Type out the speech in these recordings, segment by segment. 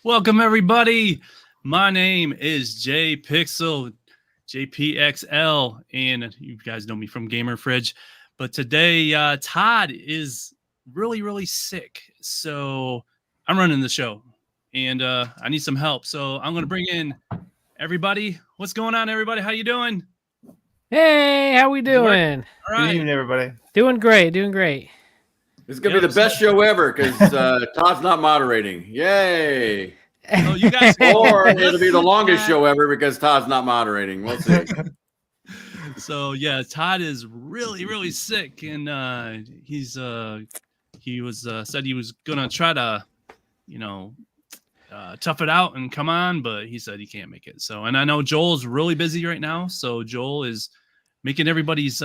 Welcome, everybody. My name is J Pixel, JPXL, and you guys know me from Gamer Fridge. But today, Todd is really sick, so I'm running the show, and I need some help. So I'm going to bring in everybody. What's going on, everybody? How you doing? Hey, how we doing? All Good right. evening, everybody. Doing great. It's going to be the best show ever because Todd's not moderating. Yay. Oh, you guys, Or it'll be the longest show ever because Todd's not moderating. We'll see. So yeah, Todd is really sick, and he was said he was gonna try to, tough it out and come on, but he said he can't make it. So, and I know Joel's really busy right now, so Joel is making everybody's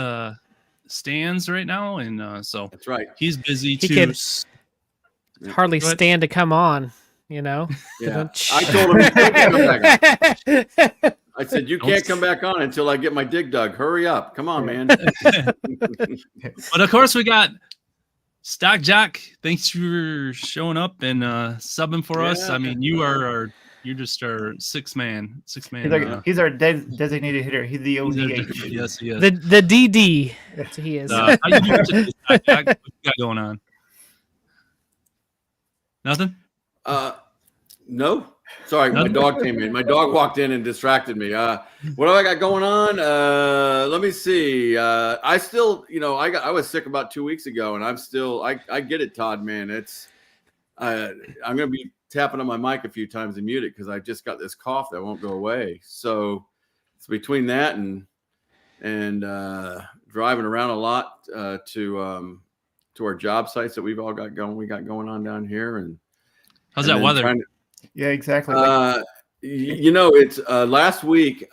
stands right now, and so That's right. he's busy He too. could hardly stand to come on, Yeah. I told him he can't come back on. I said, you can't come back on until I get my dig dug. Hurry up. Come on, man. But of course, we got Stock Jock. Thanks for showing up and subbing for us. I mean, you're just our six man. He's our designated hitter. He's the ODH. Yes, he is. the DD. That's what he is. How you doing today, Stock Jock? What you got going on? Nothing? No. Sorry, my dog came in. My dog walked in and distracted me. What do I got going on? Let me see. I still, I was sick about 2 weeks ago, and I'm still. I get it, Todd. Man, it's. I'm gonna be tapping on my mic a few times and mute it because I just got this cough that won't go away. So it's between that and driving around a lot to our job sites that we've all got going. We got going on down here, and how's that weather? Yeah, exactly. It's last week.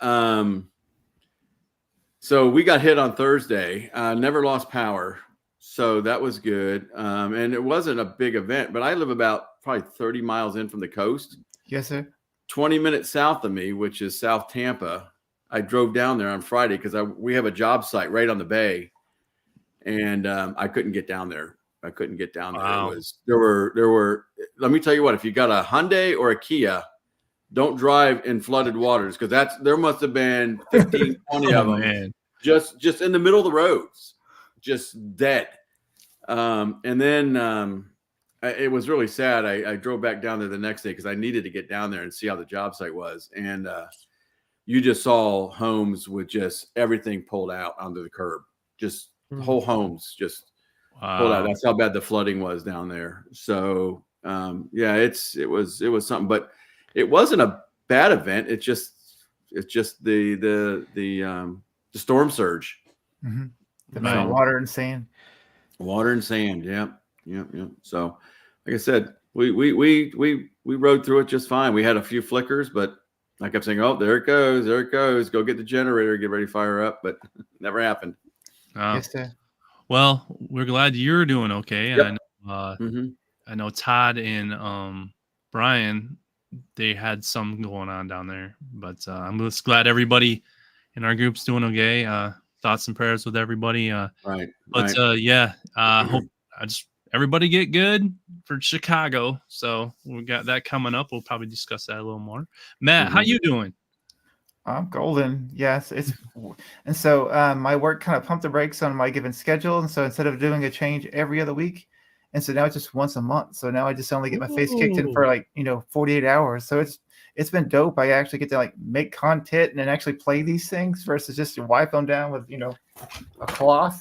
So we got hit on Thursday. Never lost power, so that was good. And it wasn't a big event, but I live about probably 30 miles in from the coast. Yes, sir. 20 minutes south of me, which is South Tampa. I drove down there on Friday because we have a job site right on the bay, and I couldn't get down there. Wow. There were. Let me tell you what. If you got a Hyundai or a Kia, don't drive in flooded waters because there must have been 15, 20 of them, man. Just in the middle of the roads, just dead. And then it was really sad. I drove back down there the next day because I needed to get down there and see how the job site was. And you just saw homes with just everything pulled out onto the curb, just whole homes just. Wow. That's how bad the flooding was down there. So it was something, but it wasn't a bad event. It's just the storm surge. Mm-hmm. The water and sand. Yep. So like I said, we rode through it just fine. We had a few flickers, but I kept saying, oh, there it goes. Go get the generator, get ready to fire up, but never happened. Yes, sir. Well, we're glad you're doing okay. And yep. I know Todd and Brian, they had some going on down there, but I'm just glad everybody in our group's doing okay. Thoughts and prayers with everybody. Right. But hope everybody get good for Chicago. So we got that coming up. We'll probably discuss that a little more. Matt, how you doing? I'm golden. Yes, and so my work kind of pumped the brakes on my given schedule, and so instead of doing a change every other week, and so now it's just once a month. So now I just only get my face kicked in for 48 hours. So it's been dope. I actually get to make content and then actually play these things versus just wipe them down with a cloth.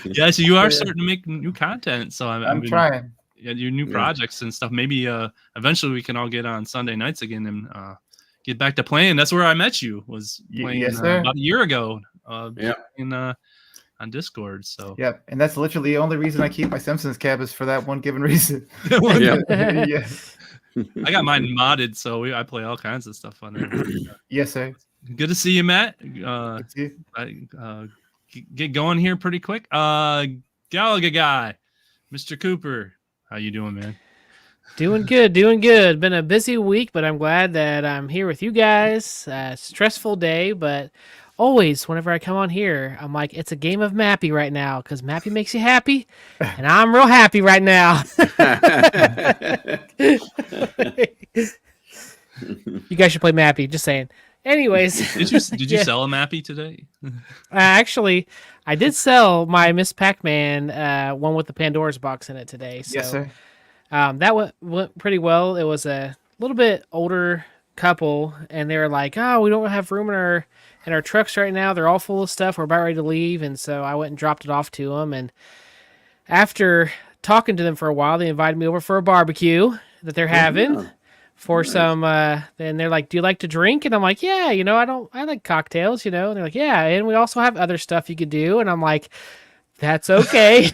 Yeah, so you are starting to make new content. So I'm trying. Yeah, your new projects and stuff. Maybe eventually we can all get on Sunday nights again and get back to playing. That's where I met you. Was playing about a year ago. On Discord. So yep, and that's literally the only reason I keep my Simpsons cab is for that one given reason. Yeah. I got mine modded, so I play all kinds of stuff on there. Yes, sir. Good to see you, Matt. Get going here pretty quick. Galaga guy, Mr. Cooper. How you doing, man? Doing good. Been a busy week, but I'm glad that I'm here with you guys. Stressful day, but always, whenever I come on here, I'm like, it's a game of Mappy right now because Mappy makes you happy, and I'm real happy right now. You guys should play Mappy. Just saying. Anyways, Did you sell a Mappy today? actually, I did sell my Miss Pac-Man one with the Pandora's box in it today. So Yes, sir. that went pretty well. It was a little bit older couple, and they were like, "Oh, we don't have room in our trucks right now. They're all full of stuff. We're about ready to leave." And so I went and dropped it off to them. And after talking to them for a while, they invited me over for a barbecue that they're having. yeah. For Nice. some, and they're like, "Do you like to drink?" And I'm like, "Yeah, I like cocktails, And they're like, "Yeah, and we also have other stuff you could do." And I'm like, "That's okay."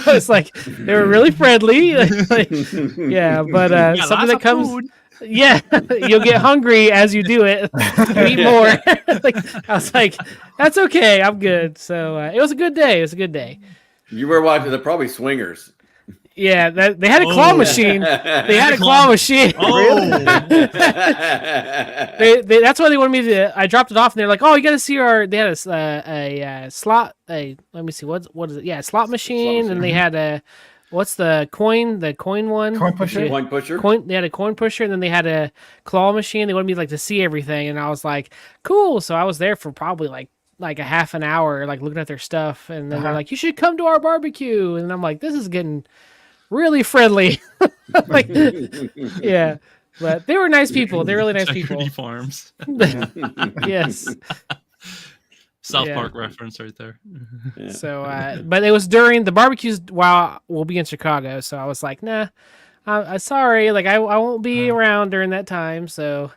It's like they were really friendly. Like, yeah, but Yeah, something lots that of comes, food. yeah, you'll get hungry as you do it. You eat more. Like, I was like, "That's okay, I'm good." So it was a good day. It was a good day. You were watching. They're probably swingers. Yeah, they had a claw Oh. machine. They had a claw machine. Oh, That's why they wanted me to. I dropped it off, and they're like, "Oh, you got to see our." They had a slot. Let me see. What is it? Yeah, slot machine. And they had a. What's the coin? The coin one. Coin pusher. Point pusher. They had a coin pusher, and then they had a claw machine. They wanted me to see everything, and I was like, "Cool." So I was there for probably like a half an hour, looking at their stuff, and then they're like, "You should come to our barbecue," and I'm like, "This is getting really friendly." Like, yeah. But they were nice people. They're really nice people. Integrity Farms. Yes. South Yeah. Park reference right there. Yeah. So, but it was during the barbecues while we'll be in Chicago. So I was like, nah, I'm sorry. I won't be around during that time. So,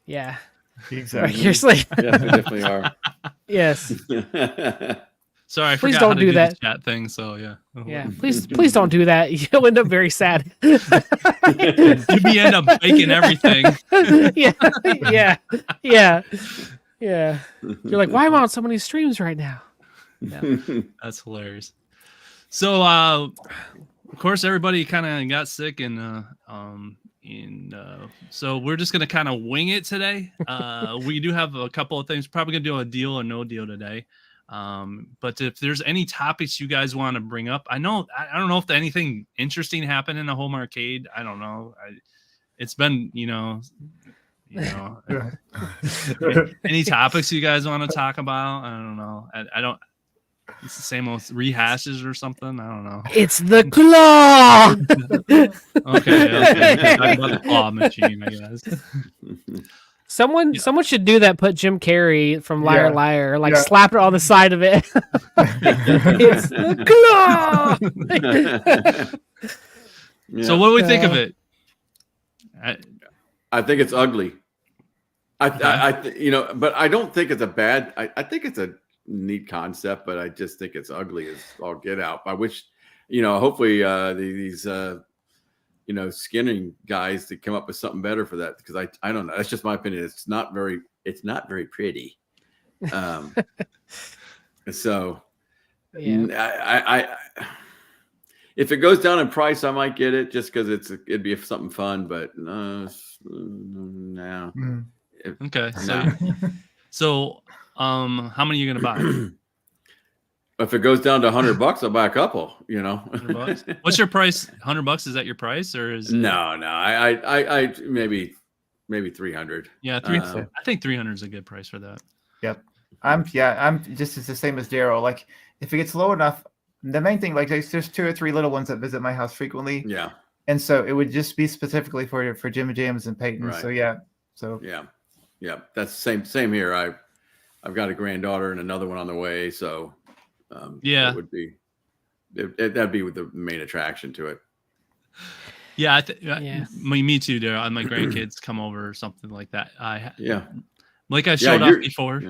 yeah. Exactly. Seriously. Yeah, they definitely are. Yes. Sorry, I Please forgot don't how to do do that. this chat thing. So yeah. Yeah. Please don't do that. You'll end up very sad. You end up baking everything. Yeah. Yeah. Yeah. Yeah. You're like, why am I on so many streams right now? That's hilarious. So, of course, everybody kind of got sick, and so we're just gonna kind of wing it today. We do have a couple of things. Probably gonna do a deal or no deal today. But if there's any topics you guys want to bring up, I don't know if anything interesting happened in the home arcade. I don't know. It's been, any topics you guys want to talk about? I don't know. I don't. It's the same old rehashes or something. I don't know. It's the claw. Okay. Talk about the claw machine, I guess. Someone should do that. Put Jim Carrey from Liar Yeah. Liar, Yeah. slap it on the side of it. It's the claw. Yeah. So, what do we think of it? I think it's ugly. But I don't think it's a bad. I think it's a neat concept, but I just think it's ugly as all get out. I wish, hopefully these skinning guys to come up with something better for that, because I don't know. That's just my opinion. It's not very pretty. So Yeah. I if it goes down in price, I might get it just because it'd be something fun. But no. Mm. Okay. No. So, how many are you gonna buy? If it goes down to $100, I'll buy a couple. $100? What's your price? $100? Is that your price, or is it... No. I maybe 300. Yeah, I think 300 is a good price for that. Yep. I'm just as the same as Daryl. Like, if it gets low enough, the main thing, there's 2 or 3 little ones that visit my house frequently. Yeah. And so it would just be specifically for Jim Jams and Peyton. Right. So yeah. So Yeah. That's same here. I've got a granddaughter and another one on the way. So it would be that'd be the main attraction to it. Yeah, Yeah. Me too. There, my grandkids come over or something like that. Like I showed off before.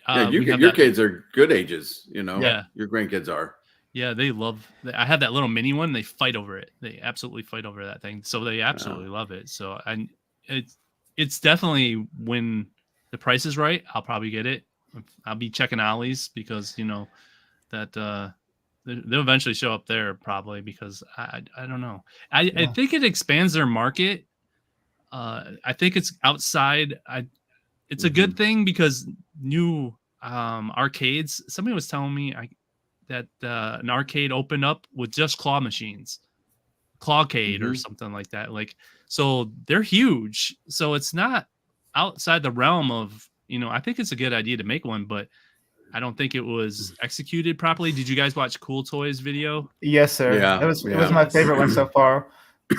Yeah, your kids are good ages. Yeah. Your grandkids are. Yeah, they love. I have that little mini one. They fight over it. They absolutely fight over that thing. So they absolutely love it. So it's definitely, when the price is right, I'll probably get it. I'll be checking Ollie's because that they'll eventually show up there probably, because I don't know. I think it expands their market I think it's outside. It's a good thing because new arcades. Somebody was telling me that an arcade opened up with just claw machines, clawcade or something like that. Like, so they're huge. So it's not outside the realm of, I think it's a good idea to make one, but I don't think it was executed properly. Did you guys watch Cool Toys video? Yes, sir. Yeah, It was my favorite one so far.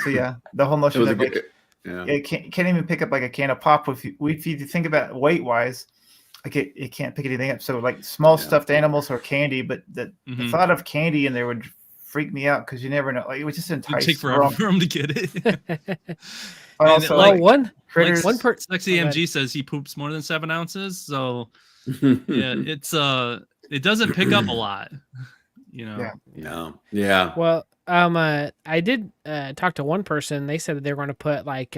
So yeah, the whole notion that like, it can't even pick up like a can of pop. If you think about weight wise, like it can't pick anything up. So like small stuffed animals or candy, but the thought of candy in there would freak me out because you never know. Like it was just enticing. It'd take forever for him to get it. Also, one critters. Sexy MG says he poops more than 7 ounces. So yeah, it doesn't pick up a lot. Yeah. No. Yeah. Well, I did talk to one person. They said that they were going to put like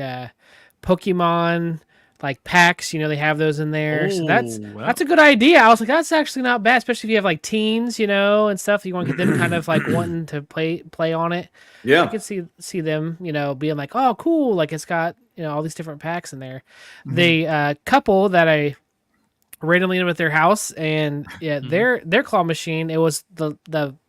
Pokemon like packs. They have those in there. So that's a good idea. I was like, that's actually not bad, especially if you have like teens, and stuff. You want to get them kind of like wanting to play on it. Yeah. I could see them, being like, oh, cool. Like it's got all these different packs in there. The couple that I randomly in with their house, and their claw machine, it was the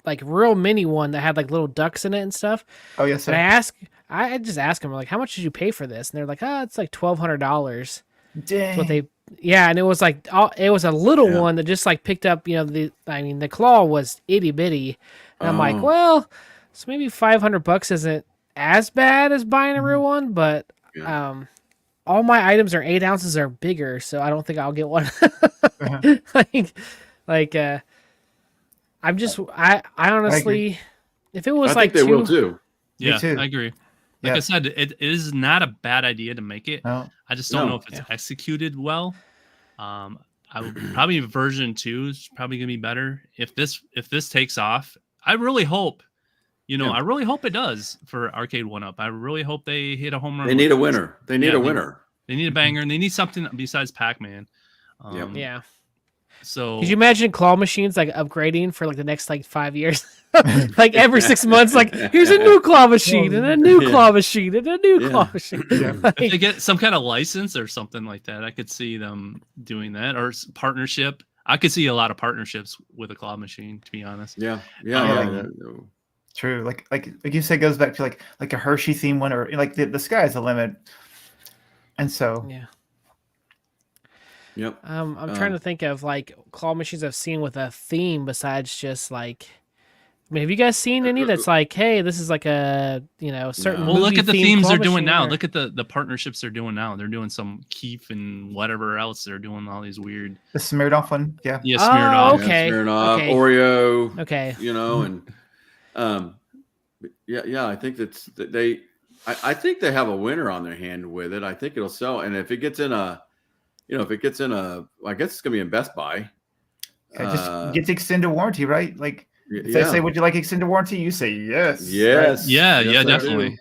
like real mini one that had like little ducks in it and stuff. Oh yes, sir. And I just asked them like, how much did you pay for this? And they're like, it's like $1,200. Dang. What and it was like it was a little one that just like picked up the claw was itty bitty, and I'm like, well, so maybe $500 isn't as bad as buying a real one, but all my items are 8 ounces or bigger, so I don't think I'll get one. I honestly, if it was I like think they will too. Yeah, too. I agree. Like I said, it is not a bad idea to make it. No. I just don't know if it's executed well. I would probably version 2 is probably gonna be better if this takes off. I really hope. I really hope it does for Arcade 1-Up. I really hope they hit a home run. They need a winner. They need a winner. They need a banger, and they need something besides Pac-Man. Yeah. So could you imagine claw machines like upgrading for like the next like 5 years? Like every 6 months, like here's a new claw machine and a new claw machine and a new claw machine. If they get some kind of license or something like that, I could see them doing that, or partnership. I could see a lot of partnerships with a claw machine, to be honest. Yeah. True. Like you said, goes back to like a Hershey theme one, or like the sky is the limit. And so Yep. I'm trying to think of like claw machines I've seen with a theme besides just like. I mean, have you guys seen any that's like, hey, this is like a certain? Well, look at the themes they're doing now. Or... Look at the partnerships they're doing now. They're doing some Keef and whatever else. They're doing all these weird. The Smirnoff one, yeah. Yeah, Smirnoff. Okay. Smirnoff, Oreo. Okay. And I think I think they have a winner on their hand with it. I think it'll sell, and if it gets in I guess it's gonna be in Best Buy. Just get the extended warranty, right? Like. If they say, would you like extended warranty? You say yes. Yes. Right? Yeah, definitely.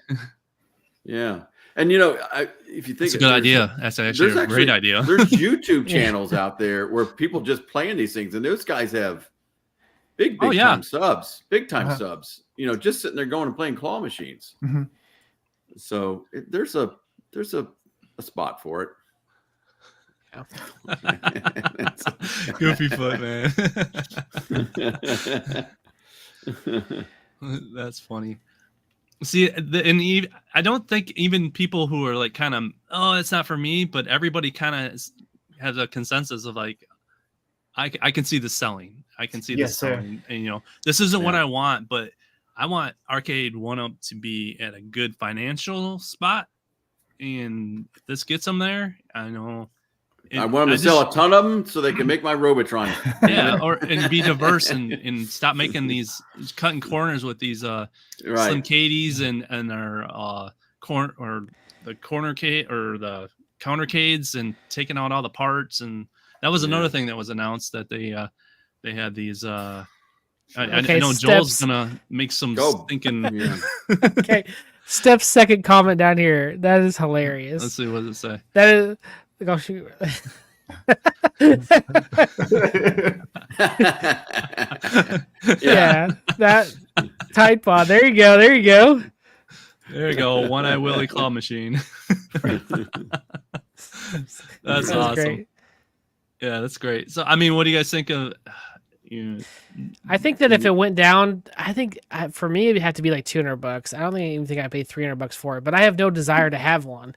Yeah. And if you think it's a good idea. That's actually a great idea. There's YouTube channels out there where people just playing these things, and those guys have big time subs, subs. Just sitting there going and playing claw machines. Mm-hmm. So there's a spot for it. Goofy foot, man. That's funny. See, I don't think even people who are like kind of, it's not for me, but everybody kind of has a consensus of like, I can see this selling. I can see this selling. And this isn't what I want, but I want Arcade 1-Up to be at a good financial spot. And if this gets them there, I know. I want them to sell a ton of them so they can make my Robotron. Yeah, and be diverse and stop making these cutting corners with these Slim Cadies and our the countercades and taking out all the parts. And that was another thing that was announced, that they had these. I know Joel's gonna make some thinking. Yeah. Okay, Steph's second comment down here. That is hilarious. Let's see, what does it say? That is. Oh, shoot. Yeah, that Tide Pod. There you go. There you go. One-eye Willie claw machine. That's awesome. Great. Yeah, that's great. So, I mean, what do you guys think of? I think that if it went down, I think for me it'd have to be like $200. I don't even think I paid $300 for it, but I have no desire to have one,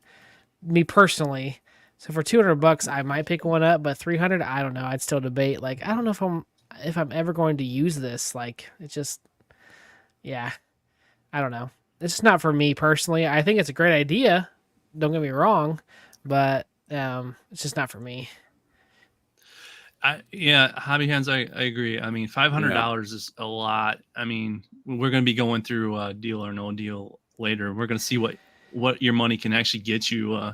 me personally. So for $200, I might pick one up, but $300, I don't know. I'd still debate. Like, I don't know if I'm ever going to use this. Like, it's just, yeah, I don't know. It's just not for me personally. I think it's a great idea. Don't get me wrong, but it's just not for me. Hobby Hands, I agree. I mean, $500 is a lot. I mean, we're going to be going through Deal or No Deal later. We're going to see what your money can actually get you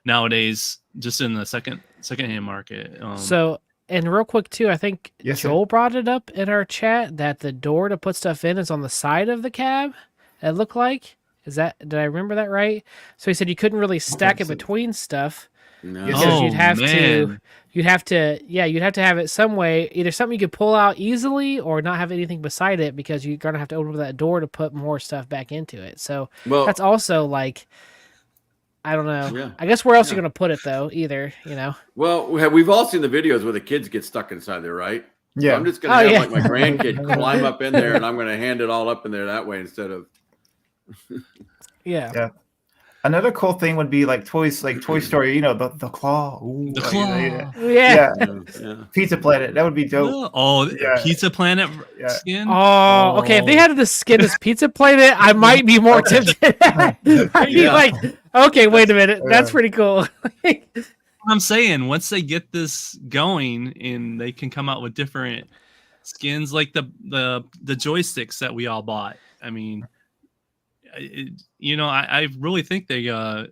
nowadays, just in the secondhand market. So, and real quick too, I think Joel brought it up in our chat that the door to put stuff in is on the side of the cab. It looked like. Did I remember that right? So he said you couldn't really stack it between stuff. No. Because you'd have to have it some way, either something you could pull out easily or not have anything beside it, because you're gonna have to open up that door to put more stuff back into it. So that's also like, I don't know. Yeah. I guess where else you're gonna put it though? Either, you know. Well, we've all seen the videos where the kids get stuck inside there, right? Yeah. So I'm just gonna have like my grandkid climb up in there, and I'm gonna hand it all up in there that way instead of. Yeah. Another cool thing would be like toys, like Toy Story. You know, the claw. Ooh, the claw. Yeah. Pizza Planet. That would be dope. Oh, Pizza Planet skin. Oh, okay. If they had the skin as Pizza Planet, I might be more tempted. I'd be like, okay, wait a minute. That's pretty cool. I'm saying, once they get this going and they can come out with different skins, like the joysticks that we all bought. I mean, I really think they're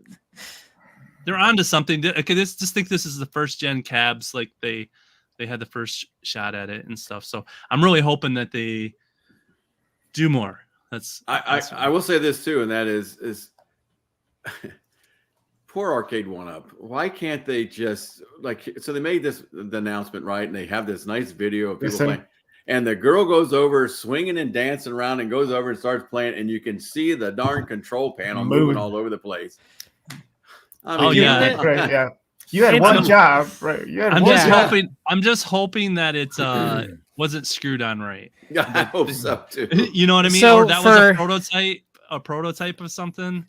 onto something. Okay, just think this is the first gen cabs. Like they had the first shot at it and stuff. So I'm really hoping that they do more. I will say this too, and that is poor Arcade 1-Up. Why can't they just so they made the announcement, right? And they have this nice video of people playing. And the girl goes over swinging and dancing around and goes over and starts playing, and you can see the darn control panel moving all over the place. I mean, you had one job, right? I'm just hoping that it wasn't screwed on right. I hope so too. You know what I mean? So or that was a prototype of something.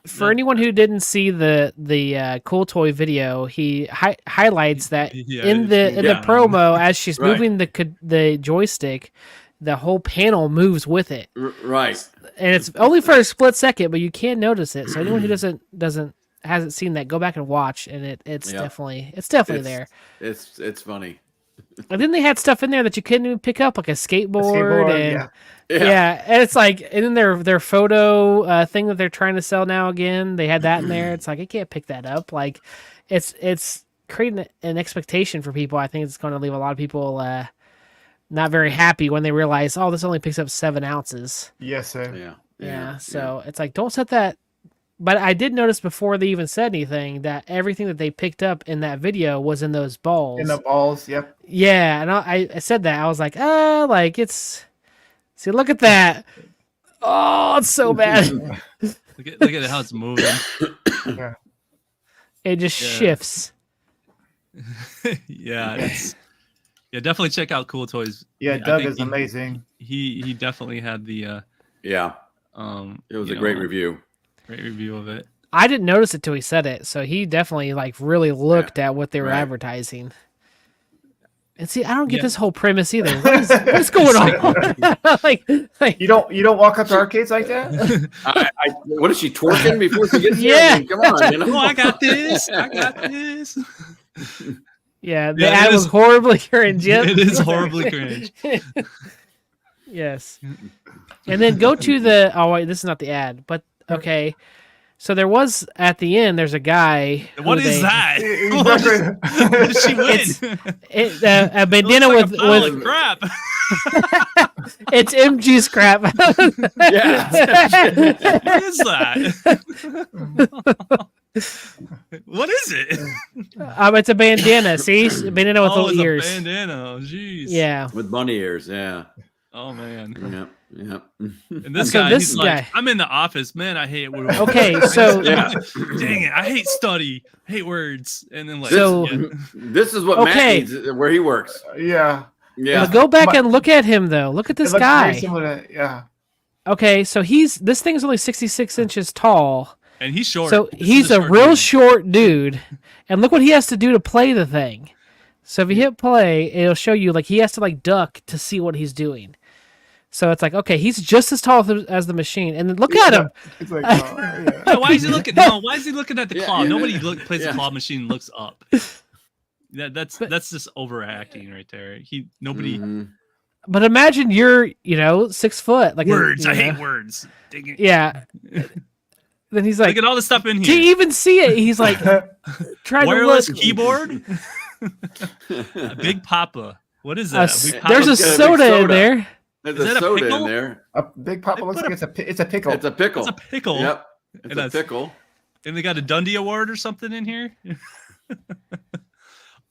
For anyone who didn't see the Cool Toy video, he highlights that in the promo, as she's moving the joystick, the whole panel moves with it. Right. And it's only for a split second, but you can notice it. So anyone who hasn't seen that, go back and watch, and it's definitely there. It's funny. And then they had stuff in there that you couldn't even pick up, like a skateboard and and it's like, and then their photo thing that they're trying to sell now again, they had that in there. It's like, I can't pick that up. Like, it's creating an expectation for people. I think it's going to leave a lot of people not very happy when they realize, oh, this only picks up 7 ounces. Yes, sir. Yeah. So it's like, don't set that. But I did notice before they even said anything that everything that they picked up in that video was in those balls. In the balls, yep. Yeah, and I said that. I was like, it's... See, look at that. Oh, it's so bad. look at how it's moving. It just shifts. Definitely check out Cool Toys. Yeah, Doug is amazing. He definitely had the... it was a great review. Great review of it. I didn't notice it till he said it, so he definitely really looked at what they were advertising. And see, I don't get this whole premise either. What's going on? like you don't walk up to arcades like that? What is she twerking before she gets here? I mean, come on, I got this. Yeah, the ad was horribly cringe. Yep. It is horribly cringe. Yes. And then go to the... Oh, wait, this is not the ad, but... Okay, so there was at the end. There's a guy. What is that? What did she win? A bandana with crap. It's MG's crap. Yeah. What is that? What is it? It's a bandana. See, a bandana with little ears. A bandana. Oh, jeez. Yeah. With bunny ears. Yeah. Oh man. Yep. And this So guy, this he's like, guy- I'm in the office, man. I hate words. Okay, so Yeah. Dang it, I hate study, hate words, and then like, So- This is what Okay. Matt needs where he works. Yeah. Yeah. but go back and look at him though. Look at It this looks very guy. similar to, yeah. Okay, so this thing's only 66 inches tall. and he's short. So This is he's a short real dude. short dude. And look what he has to do to play the thing. So if you hit play, it'll show you like he has to like duck to see what he's doing. So it's like, okay, he's just as tall as the machine. And then look at him. It's like, oh, yeah. Yeah, why is he looking? No, why is he looking at the Yeah, claw? yeah. Nobody plays Yeah. the claw machine and looks up. That's just overacting right there. Nobody Mhm. But imagine you're, 6 foot. Like words. you I hate know. words. Dang it. Yeah. Then he's like, Look at all the stuff in can you here. even see it? He's like trying Wireless to look. keyboard. A Big Papa. What is that? A Big s- Papa? there's a Papa's got a big soda in soda. there. There's Is a that a soda pickle? in there. A Big Papa looks put like it's a pickle. It's a pickle. It's a pickle. Yep. It's And a that's- pickle. And they got a Dundee Award or something in here.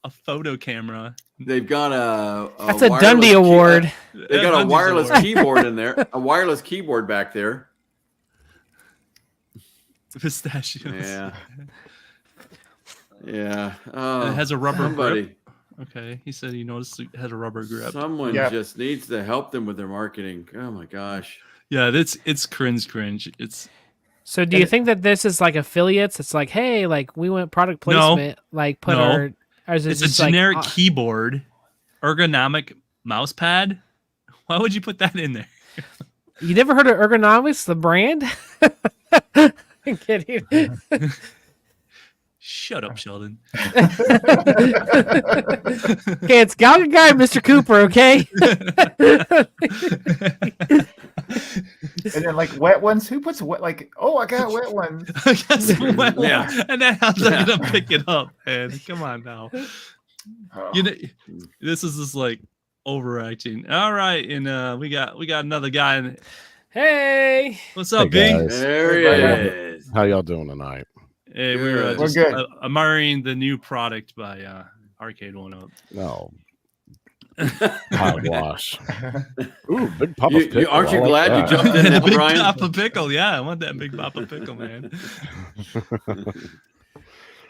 A photo camera. They've got a That's a wireless Dundee key- Award. They got a Dundee's wireless Award. keyboard in there. A wireless keyboard back there. Pistachios. Yeah. Yeah. And it has a rubber somebody. grip. Okay, he said he noticed it had a rubber grip. Someone Yeah. just needs to help them with their marketing. Oh my gosh. Yeah, it's cringe. It's So do you think that this is like affiliates? It's like, hey, like we went product No. placement, like put No. our. Or is it it's a just like, generic keyboard, ergonomic mouse pad. Why would you put that in there? You never heard of Ergonomics, the brand? I'm kidding. Shut up, Sheldon. Okay, it's Gallagher Guy, Mr. Cooper. Okay. And then like wet ones. Who puts wet? Like, oh, I got wet ones. I guess well, Yeah. and then how's Yeah. I gonna pick it up, man? Come on now. Oh. You know, this is just like overacting. All right, and we got another guy. Hey. What's up, Hey, B? guys. There he Hey, is. How y'all doing tonight? Hey, Good. We're just good. admiring the new product by Arcade One Up. No, hogwash. Ooh, big Papa You, pickle. aren't you I like glad that. you jumped in now, Big Brian? Papa Pickle, yeah, I want that Big Papa Pickle, man.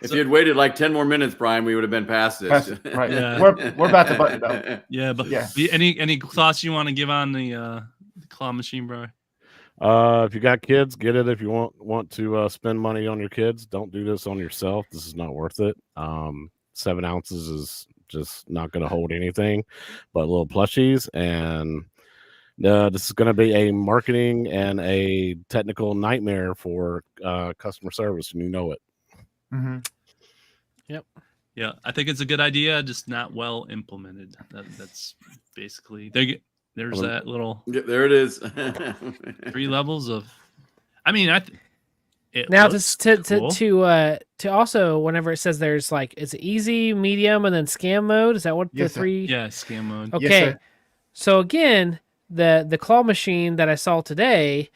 If you had waited like 10 more minutes, Brian, we would have been past this. Right. Yeah. We're about to button it up. Yeah, but Yeah. any thoughts you want to give on the claw machine, bro? If you got kids, get it. If you want to spend money on your kids, don't do this on yourself. This is not worth it. 7 ounces is just not going to hold anything but little plushies. And this is going to be a marketing and a technical nightmare for customer service, and you know it. Mm-hmm. Yeah, I think it's a good idea, just not well implemented. That's basically there's Well, that little Yeah, there it is. 3 levels of. I mean, it Now looks to cool. to also whenever it says there's like it's easy, medium, and then scam mode. Is that what Yes, the sir. 3? Yeah, scam mode. Okay. Yes, sir. So again, the claw machine that I saw today,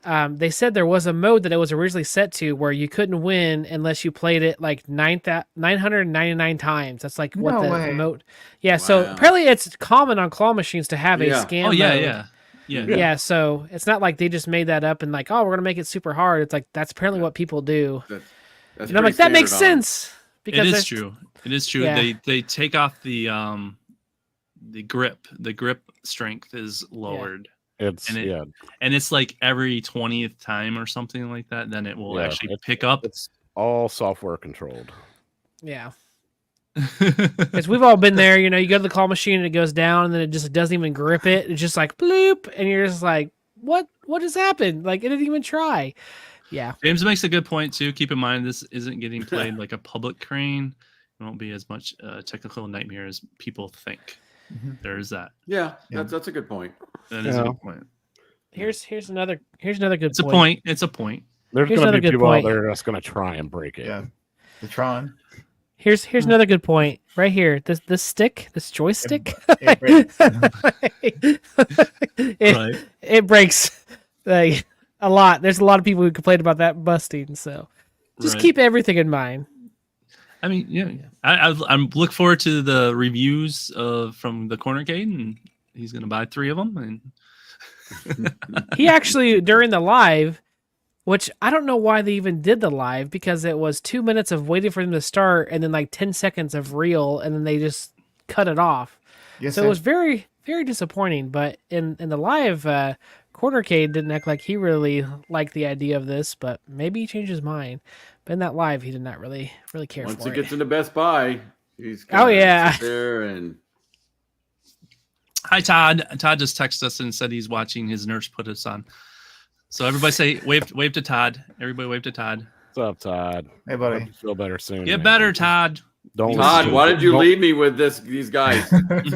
they said there was a mode that it was originally set to where you couldn't win unless you played it like 999 times. That's like what No the way. mode. Yeah. So Wow. apparently it's common on claw machines to have a Yeah. scam. Oh yeah, mode. yeah. Yeah. So it's not like they just made that up and like, oh, we're gonna make it super hard. It's like that's apparently what people do. That's And I'm like, pretty that makes standard on 'em. sense It because is there's- true. It is true. Yeah. They take off the grip. The grip strength is lowered. It's And and it's like every 20th time or something like that, then it will Yeah, actually it's- pick up. it's all software controlled. Yeah. Because we've all been there, you know, you go to the call machine and it goes down and then it just doesn't even grip it. It's just like bloop. And you're just like, what just happened? Like it didn't even try. Yeah. James makes a good point too. Keep in mind this isn't getting played like a public crane. It won't be as much technical nightmare as people think. Mhm. There is that. Yeah, Yeah. that's a good point. That is a Yeah. good point. Here's another good It's a point. point. It's a point. There's Here's going to another be good people point. out there that's going to try and break it. Yeah. The Tron. Here's another good point. Right here. This stick, this joystick. It breaks. it, Right. it breaks like a lot. There's a lot of people who complain about that busting. So just Right. keep everything in mind. I mean, yeah. I'm look forward to the reviews from the Corner Cade, and he's gonna buy 3 of them, and He actually, during the live, which I don't know why they even did the live, because it was 2 minutes of waiting for them to start and then like 10 seconds of real, and then they just cut it off. Yes, So sir. it was very, very disappointing. But in the live, Cornercade didn't act like he really liked the idea of this, but maybe he changed his mind. But in that live, he did not really care Once for it it. gets into Best Buy, he's Oh, gonna yeah. sit there and hi Todd. Todd just texted us and said he's watching his nurse put us on. So everybody say wave to Todd. Everybody wave to Todd. What's up, Todd? Hey, Hope buddy. you feel better soon. Get man. better, Todd. Don't Todd, listen- why did you don't- leave me with these guys?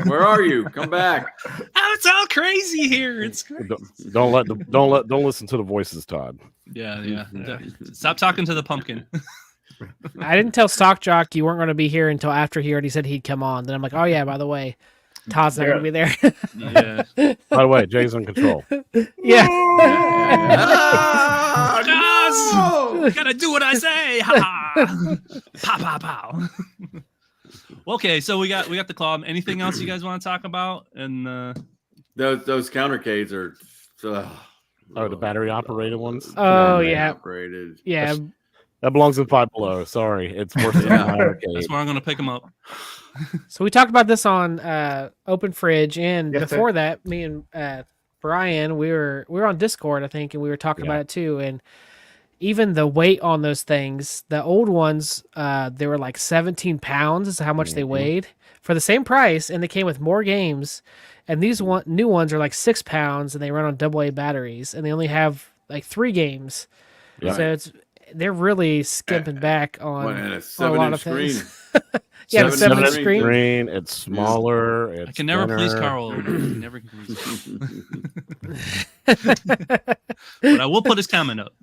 Where are you? Come back. Oh, it's all crazy here. It's crazy. Don't listen to the voices, Todd. Yeah. Stop talking to the pumpkin. I didn't tell Stock Jock you weren't going to be here until after he already said he'd come on. Then I'm like, oh yeah, by the way, Todd's not going to be there. Yeah. By the way, Jay's in control. Yeah. Ah, no! Gotta do what I say. Ha! Pow pow pow. Okay, so we got the claw. Anything else you guys want to talk about? And Those countercades are. Oh, the battery operated ones. Oh battery yeah. operated. Yeah. That belongs in Five Below. Sorry, it's worse than Yeah. my arcade. that's where I'm gonna pick them up. So we talked about this on Open Fridge, and Yes, sir. before that, me and Brian, we were on Discord, I think, and we were talking Yeah. about it too. And even the weight on those things, the old ones, they were like 17 pounds is how much they Mhm. weighed for the same price, and they came with more games. And these new ones are like 6 pounds, and they run on AA batteries, and they only have like 3 games. Yeah. So they're really skimping back on What, and a on a lot 7-inch of screen. things. Yeah, the 7-inch 7-inch screen. It's smaller. It's I can never please thinner. Carl. I can never please But I will put his comment up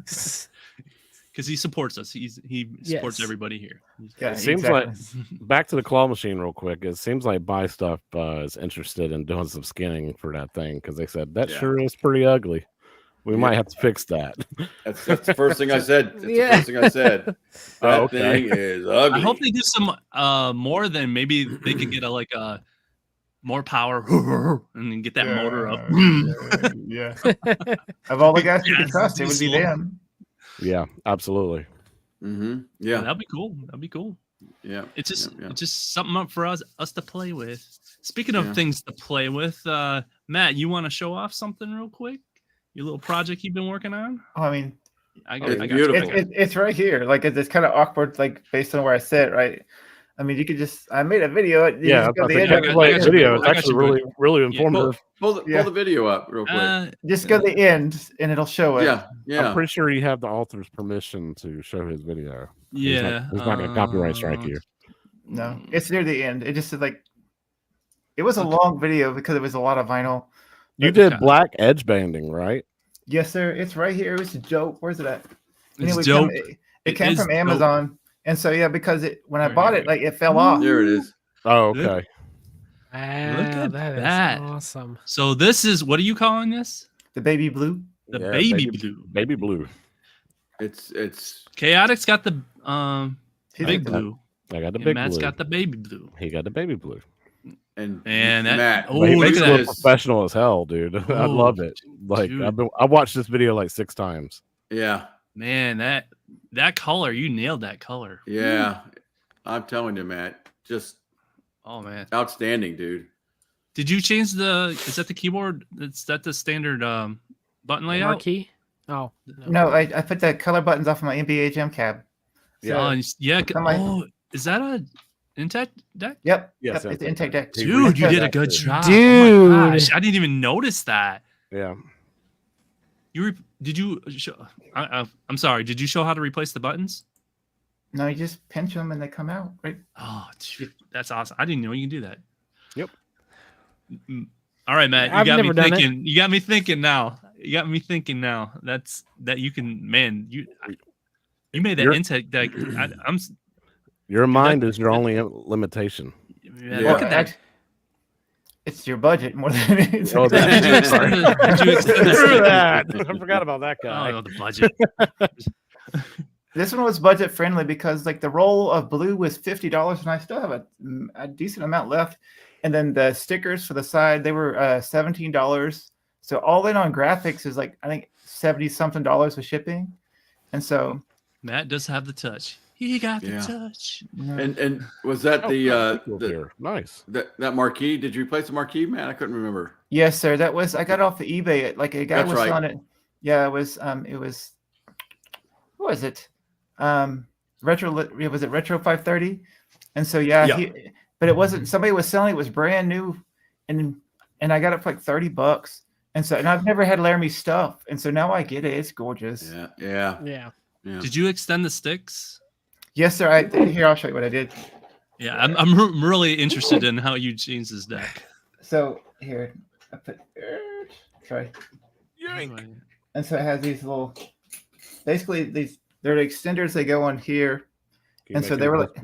because he supports us. He supports Yes. everybody here. Yeah, It seems exactly. Back to the claw machine real quick. It seems like Buy Stuff is interested in doing some skinning for that thing because they said that Yeah. sure is pretty ugly. We Yeah. might have to fix that. That's the first thing I said. That's Yeah. the first thing I said. That Oh, okay. thing is ugly. I hope they do some more than maybe they could get a more power and then get that motor up. Yeah. Of all the guys you Yeah, can trust, it would be diesel. them. Yeah, absolutely. Mm-hmm. Yeah. That'd be cool. That'd be cool. Yeah. It's just Yeah. it's just something up for us to play with. Speaking of Yeah. things to play with, Matt, you want to show off something real quick? Your little project you've been working on? Oh, I mean, I It's got beautiful. You. it's right here. Like it's kind of awkward, like based on where I sit, right? I mean, you could just. I made a video. You Yeah, just go I to the think end I of got- it. I got you. video. It's I got actually you, really, really Yeah. informative. Pull the video up real quick. Just go to the end, and it'll show it. yeah. Yeah. I'm pretty sure you have the author's permission to show his video. Yeah. He's not going to copyright strike you. No, it's near the end. It just said like. It was a long video because it was a lot of vinyl. You did black edge banding, right? Yes, sir. It's right here. It was a joke. Where's it at? It's Anyway, dope. It It came is from dope. Amazon, and so yeah, because when I Right bought here. it, like it fell off. There it is. Oh, Good. okay. Ah, at that is that. awesome. So this is, what are you calling this? The baby blue. The Yeah, baby blue. Baby blue. It's Chaotic's got the He's big like, blue. I got the And big Matt's blue. got the baby blue. He got the baby blue. and And that- Matt. oh, But he look makes at it that. look professional as hell, dude. I Oh, love it. Like dude. I watched this video like 6 times. Yeah. Man, that color, you nailed that color. Yeah. I'm telling you, Matt. Just Oh man. outstanding, dude. Did you change is that the keyboard? Is that the standard button layout? Marquee. Oh No, I put the color buttons off of my NBA Jam cab. Yeah. Oh, yeah. Somebody- Oh, is that a Intech deck? Yep. Yes, Yep, it's that's intake deck. He Dude, you redid did a that good too. job. Dude. Oh my gosh, I didn't even notice that. Yeah. Did you show? I'm sorry. Did you show how to replace the buttons? No, you just pinch them and they come out. Right. Oh, dude, that's awesome. I didn't know you can do that. Yep. All right, Matt. You I've got me never done it. thinking. You got me thinking now. You got me thinking now. That you can, man. You made that You're- intake deck. I'm. Your mind is your only limitation. Man, Yeah. Look at that. It's your budget more than anything. Oh, Did you extend the- did you extend the Screw stick? that. I forgot about that guy. Oh, the budget. This one was budget friendly because like the roll of blue was $50, and I still have a decent amount left. and then the stickers for the side, they were $17. So all in on graphics is like I think $70 something with shipping, and so Matt does have the touch. He got the Yeah. touch. And was that Here. Nice. that marquee? Did you replace the marquee, man? I couldn't remember. yes, sir. That was I got it off the eBay. Like a guy That's was right. selling it. Yeah, it was what was it? Retro. Was it Retro 530? And so Yeah. but it wasn't. Somebody was selling it. It was brand new, and I got it for like $30. And I've never had Laramie stuff, and so now I get it. It's gorgeous. Yeah. Did you extend the sticks? Yes, sir. Here, I'll show you what I did. Yeah, I'm really interested in how you changed this deck. So here, I put. Sorry. And so it has these little. Basically, they're the extenders. They go on here, and so they were like.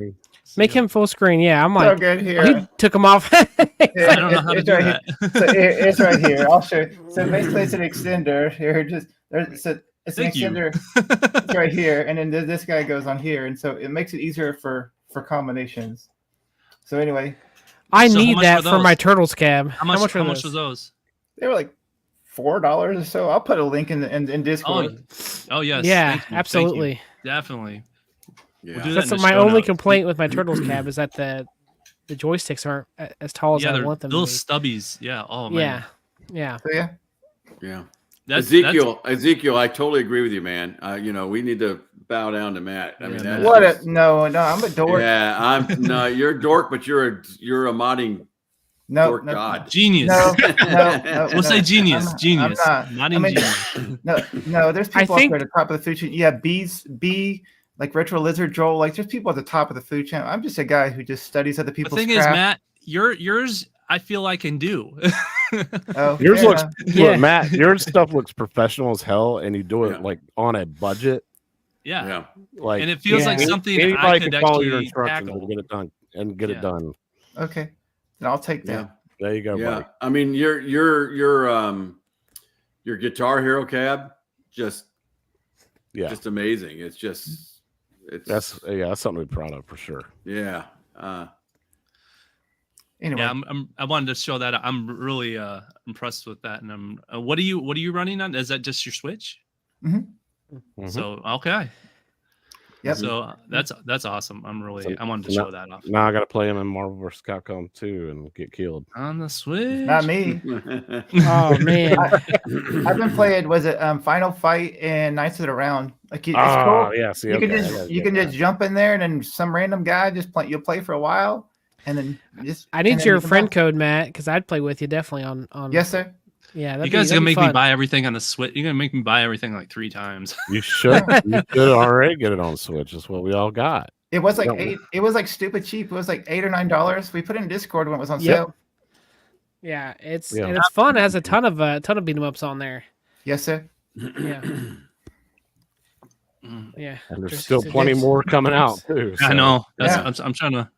Make him full screen. Yeah, I'm So like, good here. he took him off. I don't know how to do right that. So it's right here. I'll show you. So basically, it's an extender. Here, it's an Thank you. extender. It's right here, and then this guy goes on here, and so it makes it easier for combinations. So anyway, I So how need much that were for my those? turtles cab. How much were was those? those? they were like $4 or so. I'll put a link in Discord. Oh yes. Yeah, Thank you, thank you. absolutely. Definitely. Yeah. We'll do that That's in the my show only notes. complaint with my turtles cab is that the joysticks aren't as tall as Yeah, I they're want them little to stubbies. Yeah. Oh be. man. Yeah. So yeah, Yeah. That's Ezekiel, I totally agree with you, man. We need to bow down to Matt. I mean, Yeah, that's what? just- No, I'm a dork. Yeah, no, you're a dork, but you're a modding No, dork no, god. Genius. no. We'll say genius. I'm Genius. not. Not I mean, genius. no. There's people think- up there at the top of the food chain. Yeah, B like Retro Lizard Joel. Like there's people at the top of the food chain. I'm just a guy who just studies other The people's thing is, craft. Matt, yours I feel I can do. Oh, Yours fair looks, enough. Yeah. look, Matt, your stuff looks professional as hell, and you do it Yeah. like on a budget. Yeah. Yeah. Like, And it feels Yeah. like something I anybody could can follow your actually instructions tackle. and get it done and get Yeah. it done. Okay, then I'll take that. Yeah. There you go, Yeah. buddy. I mean, your Guitar Hero cab, just amazing. It's That's something to be proud of for sure. yeah. Anyway, Yeah, I wanted to show that I'm really impressed with that. And I'm what are you running on? Is that just your Switch? Mhm. So okay. Yep. So that's awesome. I wanted to So show that off Now I got to play him in Marvel vs. Capcom 2 and get killed. on the Switch. not me. Oh man. I've been playing. Was it Final Fight and Knights of the Round? Like it's Oh, cool. yeah. See, You okay, can I gotta you get can that. just jump in there and then some random guy you'll play for a while and then just. I and need then your you come friend back. code, Matt, because I'd play with you definitely on. Yes, sir. Yeah. You guys are gonna make me fun. buy everything on the Switch. You're gonna make me buy everything like 3 times. You should already get it on Switch. That's what we all got. It was like No. $8. It was like stupid cheap. It was like $8 or $9. We put it in Discord when it was on Yep. sale. Yeah, it's Yeah. and it's fun. It has a ton of beat 'em ups on there. Yes, sir. Yeah. Yeah. And there's still plenty there's- more coming out too. I so- know. That's Yeah. I'm trying to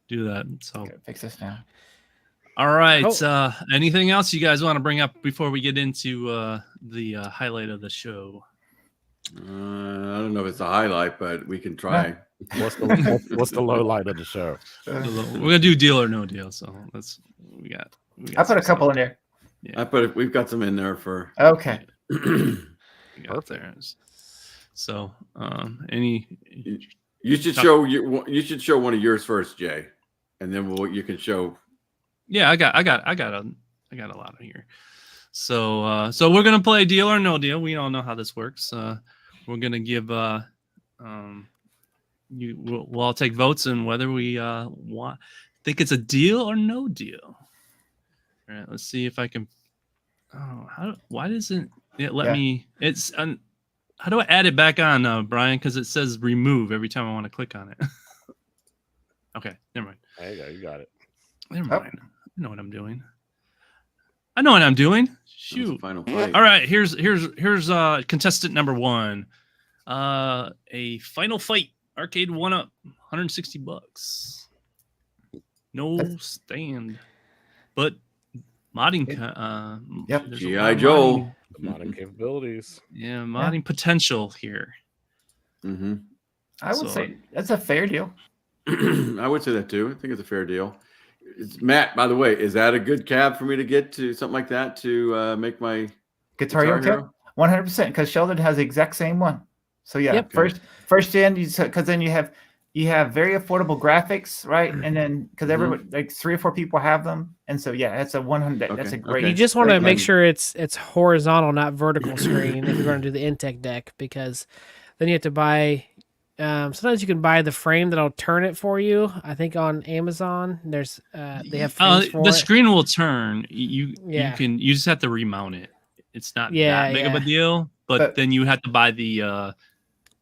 do that. So Gotta fix this now. all right. Oh. Anything else you guys want to bring up before we get into the highlight of the show? I don't know if it's a highlight, but we can try. What's the low light of the show? We're gonna do deal or no deal. So we got I put a some couple stuff. in there. We've got some in there for. Okay. We got there. So any You should show one of yours first, Jay, and then you can show. yeah, I got a lot of here. So we're gonna play deal or no deal. We all know how this works. We're gonna give we'll all take votes on whether we think it's a deal or no deal. All right, let's see if I can. Oh, why doesn't it let me? It's how do I add it back on, Brian? Because it says remove every time I want to click on it. Okay, never mind. There you go. You got it. Never Oh. mind. I know what I'm doing. I know what I'm doing. That was the Shoot. final fight. All right, here's contestant number 1. A Final Fight arcade 1-up, $160. No stand, but modding. Yep. there's a G.I. lot of Joe. modding- The modern capabilities. Yeah, modding potential here. Mm-hmm. I would So- say that's a fair deal. I would say that too. I think it's a fair deal. Matt, by the way, is that a good cab for me to get to something like that to make my Guitar Hero? 100%, because Sheldon has the exact same one. So yeah, Yep. first gen, because then you have very affordable graphics, right? And then because everybody, like 3 or 4 people have them, and so yeah, that's a 100. That's a great. You just want to great make menu. sure it's horizontal, not vertical screen if you're going to do the Intec deck, because then you have to buy. Sometimes you can buy the frame that'll turn it for you. I think on Amazon, there's they have frames for the it. screen will turn. You Yeah. you just have to remount it. It's not Yeah, that big of yeah. a deal, but But- then you have to buy the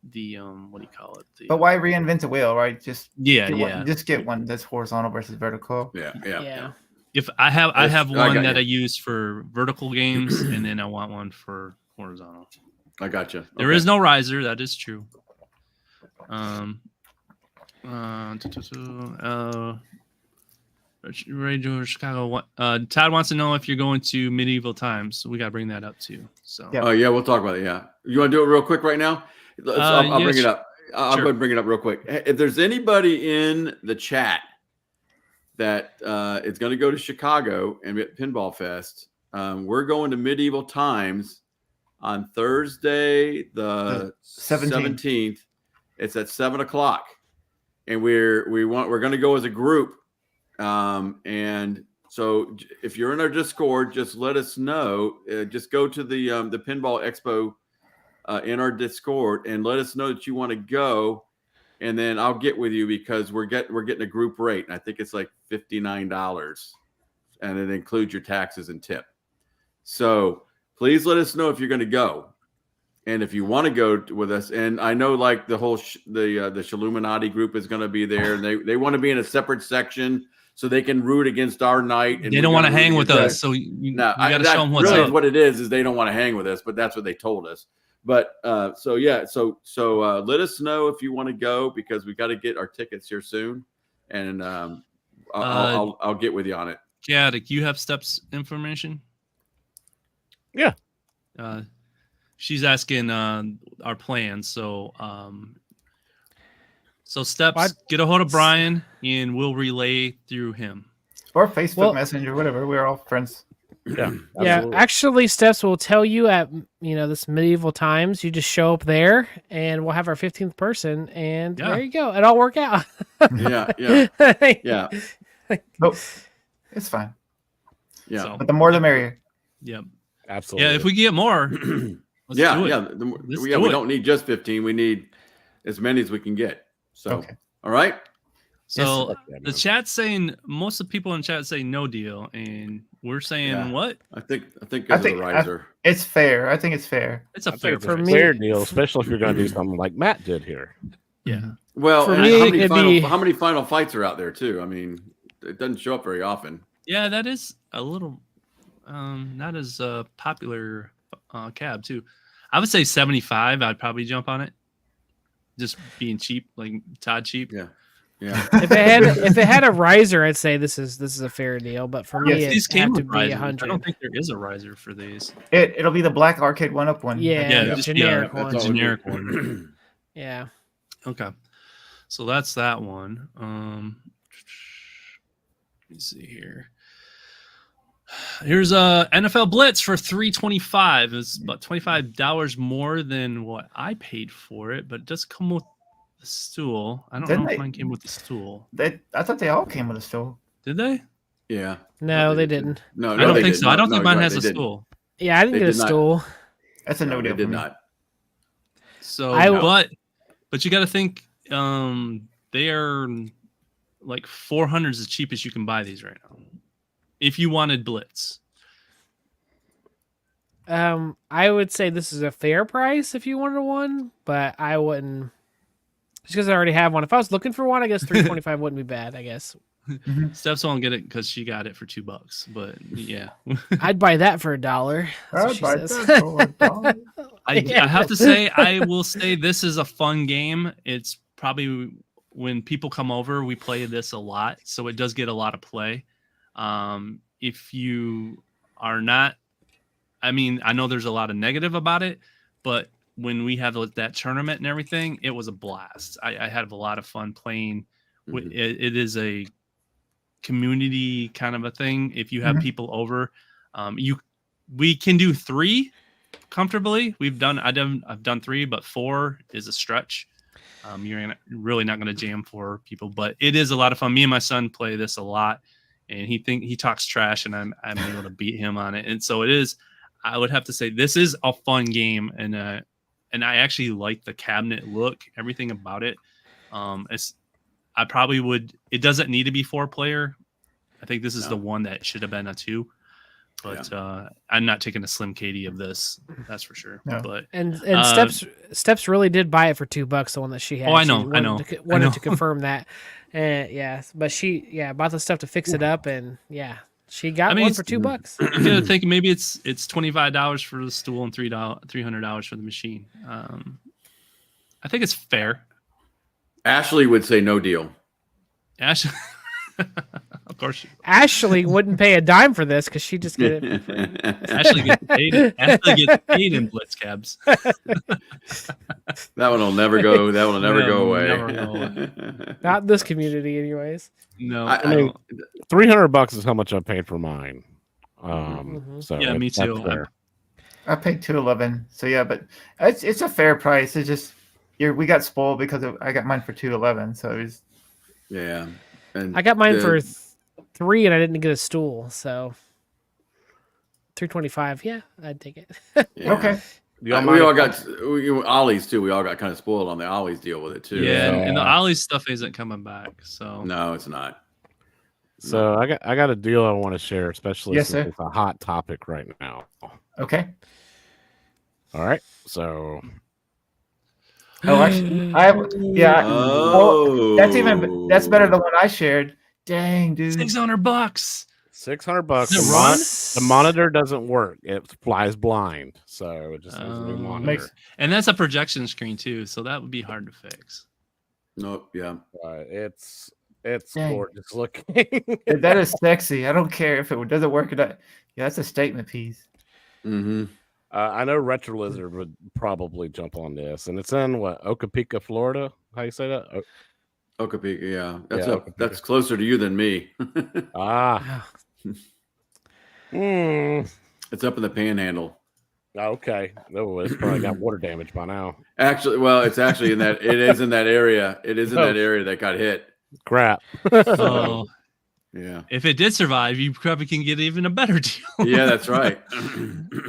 what do you call it? But why reinvent the wheel, right? Just Yeah, get yeah. one, just get one that's horizontal versus vertical. Yeah. If I have I one got that you. I use for vertical games, and then I want one for horizontal. I got you. There is no riser. That is true. Radio Chicago. Todd wants to know if you're going to medieval times. So we got to bring that up too. So Yeah. Oh yeah, we'll talk about it. Yeah, you want to do it real quick right now? I'll bring yes, it up. I'll sure. go ahead and bring it up real quick. If there's anybody in the chat that is going to go to Chicago and be at Pinball Fest, we're going to Medieval Times on Thursday, the 17th. It's at 7:00, and we're going to go as a group. And so if you're in our Discord, just let us know. Just go to the Pinball Expo in our Discord and let us know that you want to go, and then I'll get with you because we're getting a group rate, and I think it's like $59, and it includes your taxes and tip. So please let us know if you're going to go, and if you want to go with us. And I know like the whole the Illuminati group is going to be there, and they want to be in a separate section so they can root against our night. And they don't want to hang with us, so you got to show them what's really up. what it is they don't want to hang with us, but that's what they told us. But so let us know if you want to go, because we got to get our tickets here soon, and I'll get with you on it. Yeah, do you have Steps information? Yeah. She's asking our plans. So Steps, get a hold of Brian, and we'll relay through him. Or Facebook Messenger, whatever. We're all friends. Yeah. Yeah, actually, Steps will tell you at this Medieval Times. You just show up there, and we'll have our 15th person, and there you go. It all work out. Yeah. Nope, it's fine. Yeah, So, But the more the merrier. Yep. Absolutely. Yeah, if we get more, let's do it. We don't need just 15. We need as many as we can get. So, Okay. All right. So Yes. the chat's saying, most of the people in chat say no deal, and we're saying what? I think because of the riser. It's fair. I think it's fair. It's a I fair think it's for a me- fair deal, especially if you're going to do something like Matt did here. Yeah. Well, For and me, how many final fights are out there too? I mean, it doesn't show up very often. Yeah, that is a little not as popular cab too. I would say 75. I'd probably jump on it. Just being cheap, like Todd cheap. Yeah. If it had a riser, I'd say this is a fair deal. But for me, These it came have to with be risers. I 100. don't think there is a riser for these. It'll be the black arcade 1-up one. Yeah, just generic yeah, one. that's all. Generic one. Yeah. Okay. So that's that one. Let me see here. Here's a NFL Blitz for $325. It's about $25 more than what I paid for it, but it does come with the stool. I don't know if mine came with the stool. I thought they all came with a stool. Did they? Yeah. No, they didn't. No, I don't they think didn't. so. I don't No, think mine right, has they a didn't. stool. Yeah, I didn't They get a did not. stool. That's a no They deal. did for me. not. So, I- but you got to think they are like 400 is the cheapest you can buy these right now. If you wanted Blitz. I would say this is a fair price if you wanted one, but I wouldn't. Just because I already have one. If I was looking for one, I guess $325 wouldn't be bad. I guess Steph's won't get it because she got it for $2. But yeah, I'd buy that for $1. That's what she says. I have to say, I will say this is a fun game. It's probably when people come over, we play this a lot, so it does get a lot of play. If you are not, I mean, I know there's a lot of negative about it, but when we have that tournament and everything, it was a blast. I had a lot of fun playing. Mhm. It is a community kind of a thing. If you have Mhm. people over, we can do 3 comfortably. I've done 3, but 4 is a stretch. Really not going to jam 4 people, but it is a lot of fun. Me and my son play this a lot, and he talks trash, and I'm able to beat him on it. And so it is. I would have to say this is a fun game, and I actually like the cabinet look, everything about it. I probably would. It doesn't need to be 4-player. I think this is the one that should have been a 2. But I'm not taking a Slim Katie of this. That's for sure. No. But And Steps really did buy it for $2, the one that she had. Oh, I She know. wanted to confirm that. Yeah, but she bought the stuff to fix it up, and she got one for $2. You gotta think maybe it's $25 for the stool and $300 for the machine. I think it's fair. Ashley would say no deal. Ashley, of course. Ashley wouldn't pay a dime for this because she just get it for free. Ashley gets paid. Ashley gets paid in blitz cabs. That one will never go. That will never go away. Never go away. Not in this community, anyways. No, I mean, $300 is how much I paid for mine. So yeah, me that's too. fair. I paid $211. So yeah, but it's a fair price. It's just we got spoiled because I got mine for $211. So it was And I got mine for $3, and I didn't get a stool, so $325. Yeah, I'd take it. okay. We all got Ollie's too. We all got kind of spoiled on the Ollie's deal with it too. Yeah, so. and the Ollie's stuff isn't coming back. So No, it's not. So I got a deal I want to share, especially Yes, since sir. it's a hot topic right now. Okay. All right. So Oh, actually, Oh, that's better than what I shared. Dang, dude. $600. $600. Does it run? The monitor doesn't work. It flies blind. So it just needs a new monitor. And that's a projection screen too, so that would be hard to fix. Nope. Yeah. It's Dang. gorgeous looking. That is sexy. I don't care if it doesn't work or not. Yeah, that's a statement piece. Mm-hmm. I know Retro Lizard would probably jump on this, and it's in what, Okapeka, Florida. How you say that? Okapeka, yeah. Okapeka. That's closer to you than me. It's up in the Panhandle. Okay. No, it's probably got water damage by now. Actually, well, it's actually in that. It is in that area. It is in that area that got hit. Crap. So Yeah. if it did survive, you probably can get even a better deal. Yeah, that's right.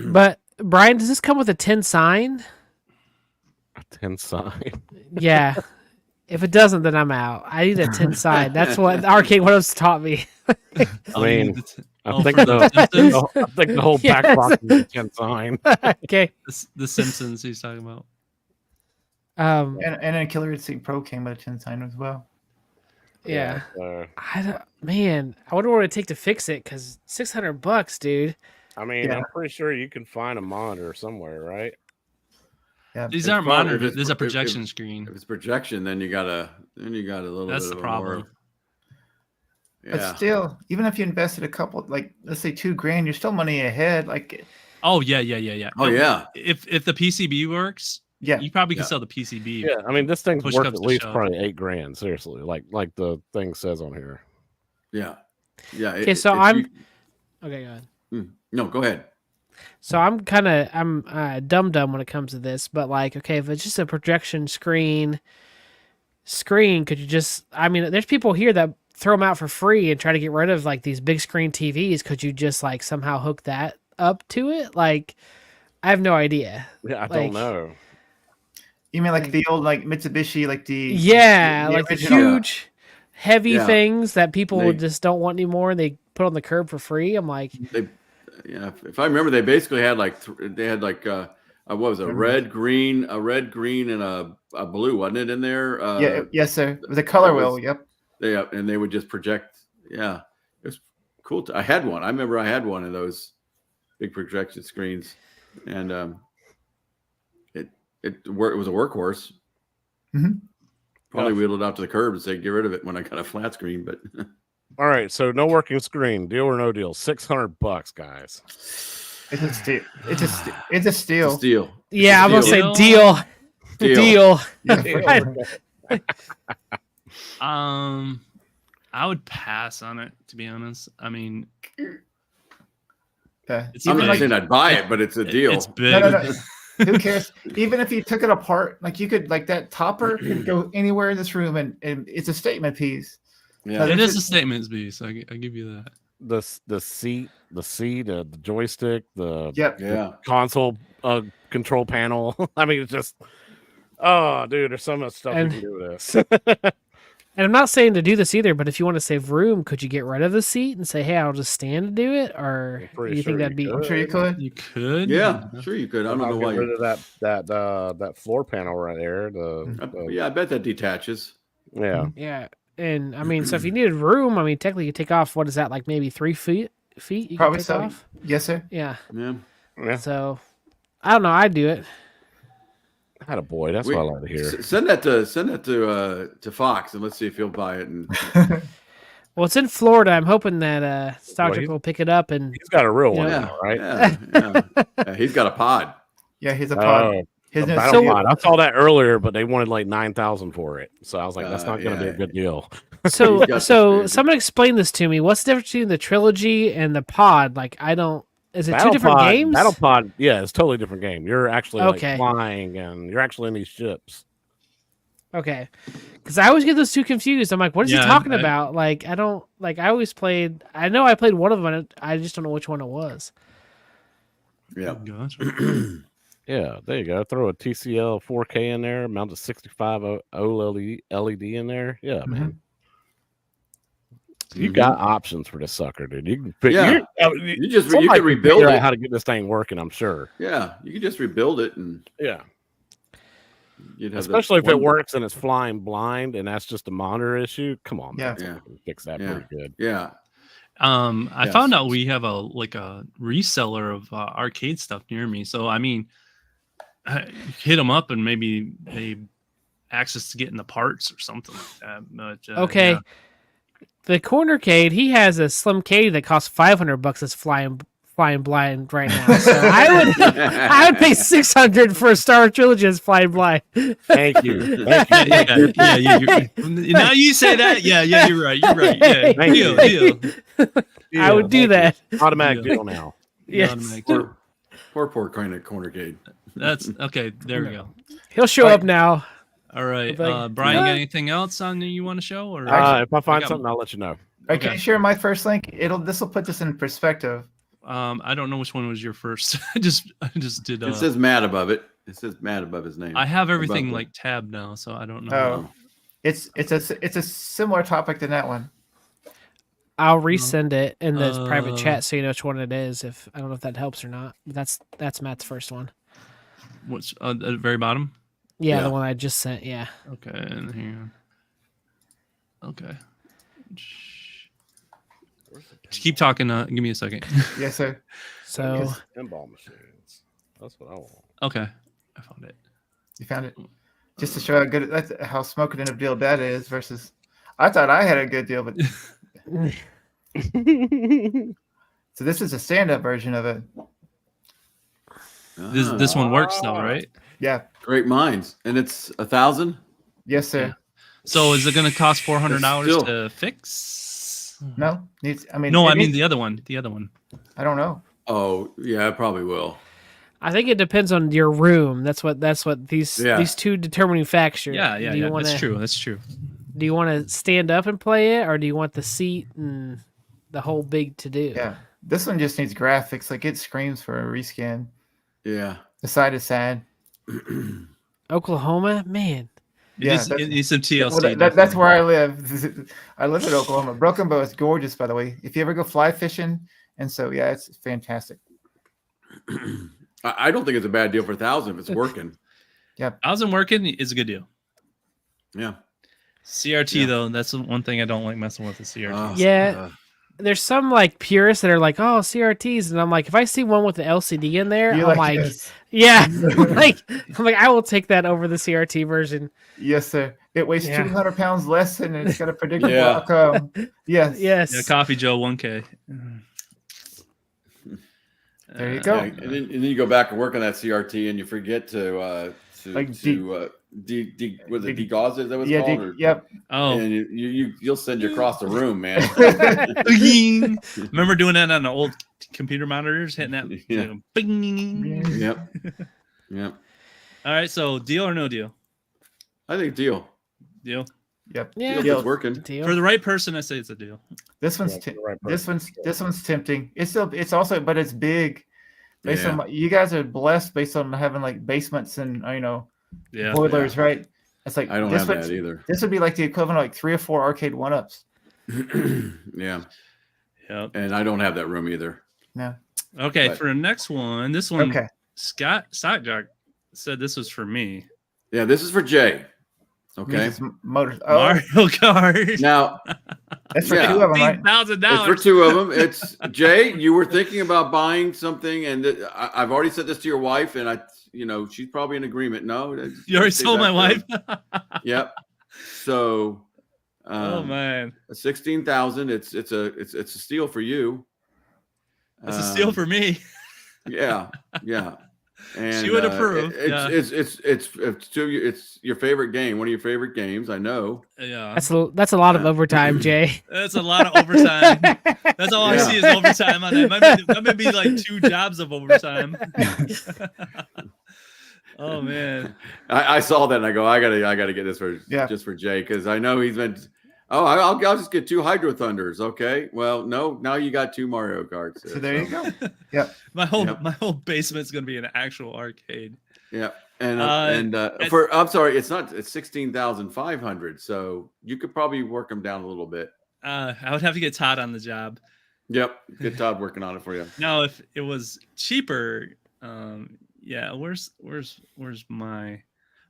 But Brian, does this come with a 10 sign? A 10 sign. Yeah. If it doesn't, then I'm out. I need a 10 sign. That's what Arcade One Ups taught me. I mean, I think for the Simpsons? the whole Yes. back box is a 10 sign. Okay. The Simpsons he's talking about. Um. And then Killer Instinct Pro came with a 10 sign as well. Yeah. So, Man, I wonder what it'd take to fix it. Because $600, dude. I mean, Yeah. I'm pretty sure you can find a monitor somewhere, right? Yeah. These It's aren't probably- monitors. if There's a it's- projection if- screen. If it's projection, then you got a little. That's bit the of a problem. more- But Yeah. still, even if you invested a couple, like let's say $2,000, you're still money ahead. Like, Oh yeah. Oh yeah. If the PCB works, yeah, you probably can Yeah. sell the PCB. Yeah, I mean, this thing's Push worth comes at to least shove. probably $8,000. Seriously, like the thing says on here. Yeah. Yeah. Okay, so Okay, go ahead. No, go ahead. So I'm dumb when it comes to this, but like, okay, if it's just a projection screen, could you just? I mean, there's people here that throw them out for free and try to get rid of like these big screen TVs. Could you just like somehow hook that up to it? Like, I have no idea. Yeah, I Like- don't know. you mean like the old like Mitsubishi, like the Yeah, the like the original- huge, heavy Yeah. things that people They- just don't want anymore. And they put on the curb for free. I'm like, Yeah, if I remember, they basically had like what was it, a red, green, and a blue, wasn't it in there? Yeah, yes, sir. The color that was- wheel. Yep. And they would just project. Yeah, it was cool. I had one. I remember I had one of those big projection screens, and it was a workhorse. Mhm. Probably wheeled it out to the curb and say, "Get rid of it" when I got a flat screen. But All right, so no working screen, deal or no deal? $600, guys. It's a steal. It's a steal. It's a it's a steal. steal. yeah, I'm gonna say Deal. deal. Yeah, for sure. I would pass on it, to be honest. I mean, Yeah. it's I'm big. not saying I'd buy it, but it's a deal. It's big. No. Who cares? Even if you took it apart, like you could, like that topper could go anywhere in this room, and it's a statement piece. Yeah. It is a statement piece. I give you that. The seat, the joystick, Yep. Yeah. console control panel. I mean, it's just, oh, dude, there's so much stuff you can do with this. And I'm not saying to do this either, but if you want to save room, could you get rid of the seat and say, "Hey, I'll just stand and do it"? Or do you think that'd be? I'm sure you could. You could. Yeah, sure you could. I don't know why. Get rid of that floor panel right there. Yeah, I bet that detaches. Yeah. Yeah, and I mean, so if you needed room, I mean, technically you take off. What is that, like maybe 3 feet? You Probably can take so. off. Yes, sir. Yeah. Yeah. So I don't know. I'd do it. Had a boy. That's what I like to hear. Send that to Fox and let's see if he'll buy it. And Well, it's in Florida. I'm hoping that Stock Trek will pick it up, and He's got a real one, yeah, now, right? Yeah, he's got a pod. Yeah, he's a pod. The His battle pod. I saw that earlier, but they wanted like 9,000 for it. So I was like, that's not going to be yeah. a good deal. so He's got so the- someone explain this to me. What's the difference between the trilogy and the pod? Like, I don't. Is it Battle two different pod, games? Battle pod, yeah, it's a totally different game. You're actually like Okay. flying, and you're actually in these ships. Okay, because I always get those two confused. I'm like, what is he Yeah, talking about? Like, I don't like. I always played. I know I played one of them. And I just don't know which one it was. Yeah. Gotcha. Yeah, there you go. Throw a TCL 4K in there, mount a 65 OLED LED in there. Yeah, man. You got options for this sucker, dude. You can pick. Yeah. You can rebuild out it. how to get this thing working. I'm sure. Yeah, you can just rebuild it and Yeah. you'd have Especially if it works and it's flying blind and that's just a monitor issue. Come on, man. Yeah. We can fix that Yeah. pretty good. Yeah. I Yes. found out we have a reseller of arcade stuff near me. So I mean, hit them up and maybe they access to getting the parts or something like that. But, Okay. yeah. The Cornercade, he has a Slim Cade that costs $500 that's flying blind right now. So I would pay $600 for a Star Wars trilogy that's flying blind. Thank you. Thank you. Now you say that, yeah, you're right. Yeah, Thank you. deal. I would do that. Automatic deal now. Yes. Poor corner gate. That's okay. There we go. He'll show up now. All right, Like, Brian, got anything else on you want to show? Or If I find got- something, I'll let you know. All right, can Okay. you share my first link? This will put this in perspective. I don't know which one was your first. I just did. It says Matt above it. It says Matt above his name. I have everything above like tabbed now, so I don't know. Oh, it's a similar topic than that one. I'll resend it in this private Uh, chat so you know which one it is. If I don't know if that helps or not. But that's Matt's first one. What's at the very bottom? Yeah, Yeah. the one I just sent. Yeah. Okay, and here. Okay. Just keep talking. Give me a second. Yes, sir. So Pinball machines. That's what I want. Okay, I found it. You found it. Just to show how smoking in a deal that is versus. I thought I had a good deal, but so this is a stand-up version of it. This one works though, right? Yeah. Great minds, and it's 1,000. Yes, sir. So is it going to cost $400 Still- to fix? No, needs. I mean, No, it I mean needs- the other one. The other one. I don't know. Oh yeah, it probably will. I think it depends on your room. That's what these Yeah. these two determining factors. Yeah, Do you wanna, That's true. That's true. Do you want to stand up and play it, or do you want the seat and the whole big to do? Yeah, this one just needs graphics. Like it screams for a rescan. Yeah. The side is sad. Oklahoma, man. Yeah, It needs some TLC. Well, that's where I live. I live in Oklahoma. Broken Bow is gorgeous, by the way. If you ever go fly fishing, and so yeah, it's fantastic. I don't think it's a bad deal for 1,000 if it's working. Wasn't working is a good deal. Yeah. CRT Yeah. though, that's the one thing I don't like messing with the CRT. Yeah. There's some like purists that are like, oh, CRTs, and I'm like, if I see one with the LCD in there, You're I'm like, yes. yeah, I'm like I will take that over the CRT version. Yes, sir. It weighs Yeah. 200 pounds less, and it's got a predictable Yeah. outcome. Yes. Yes. Yeah, Coffee Joe 1K. There you go. Yeah, and then you go back and work on that CRT and you forget to Like was it degauss? Is that what it's called? Yep. Oh, And you'll send you across the room, man. bing. Remember doing that on the old computer monitors, hitting that? Yeah. You know, bing. Yep. Yep. All right, so deal or no deal? I think deal. Deal. Yep. Yeah. Deal. It's working. Deal. For the right person, I say it's a deal. This one's Yeah, right, this one's tempting. It's also, but it's big. Based Yeah. on you guys are blessed based on having like basements and Yeah. boilers, right? It's like I don't this have would, that either. This would be like the equivalent of like 3 or 4 arcade 1-ups. Yeah. Yep. And I don't have that room either. No. Okay, But- for the next one, this one, Okay. Scott Sockjock said this was for me. Yeah, this is for Jay. Okay. This is motors. Oh, Mario Kart. Now that's for yeah. 2 of them, right? it's for 2 of them. It's Jay. You were thinking about buying something, and I've already said this to your wife, and she's probably in agreement. No, You already told my wife. Yep. So, Oh man, 16,000. It's a steal for you. it's a steal for me. Yeah, yeah. And She would approve, yeah. It's your favorite game. One of your favorite games. I know. Yeah, That's a lot of overtime, Jay. that's a lot of overtime. That's all I Yeah. see is overtime on that. That may be like 2 jobs of overtime. Oh man, I saw that and I go, I gotta get this for Yeah. just for Jay because I know he's been. Oh, I'll just get 2 Hydro Thunders. Okay. Well, no, now you got 2 Mario Karts. So there you go. Yep. my whole Yep. basement's gonna be an actual arcade. Yeah. And I'm sorry, it's 16,500. So you could probably work them down a little bit. I would have to get Todd on the job. Yep. Get Todd working on it for you. Now, if it was cheaper, yeah. Where's my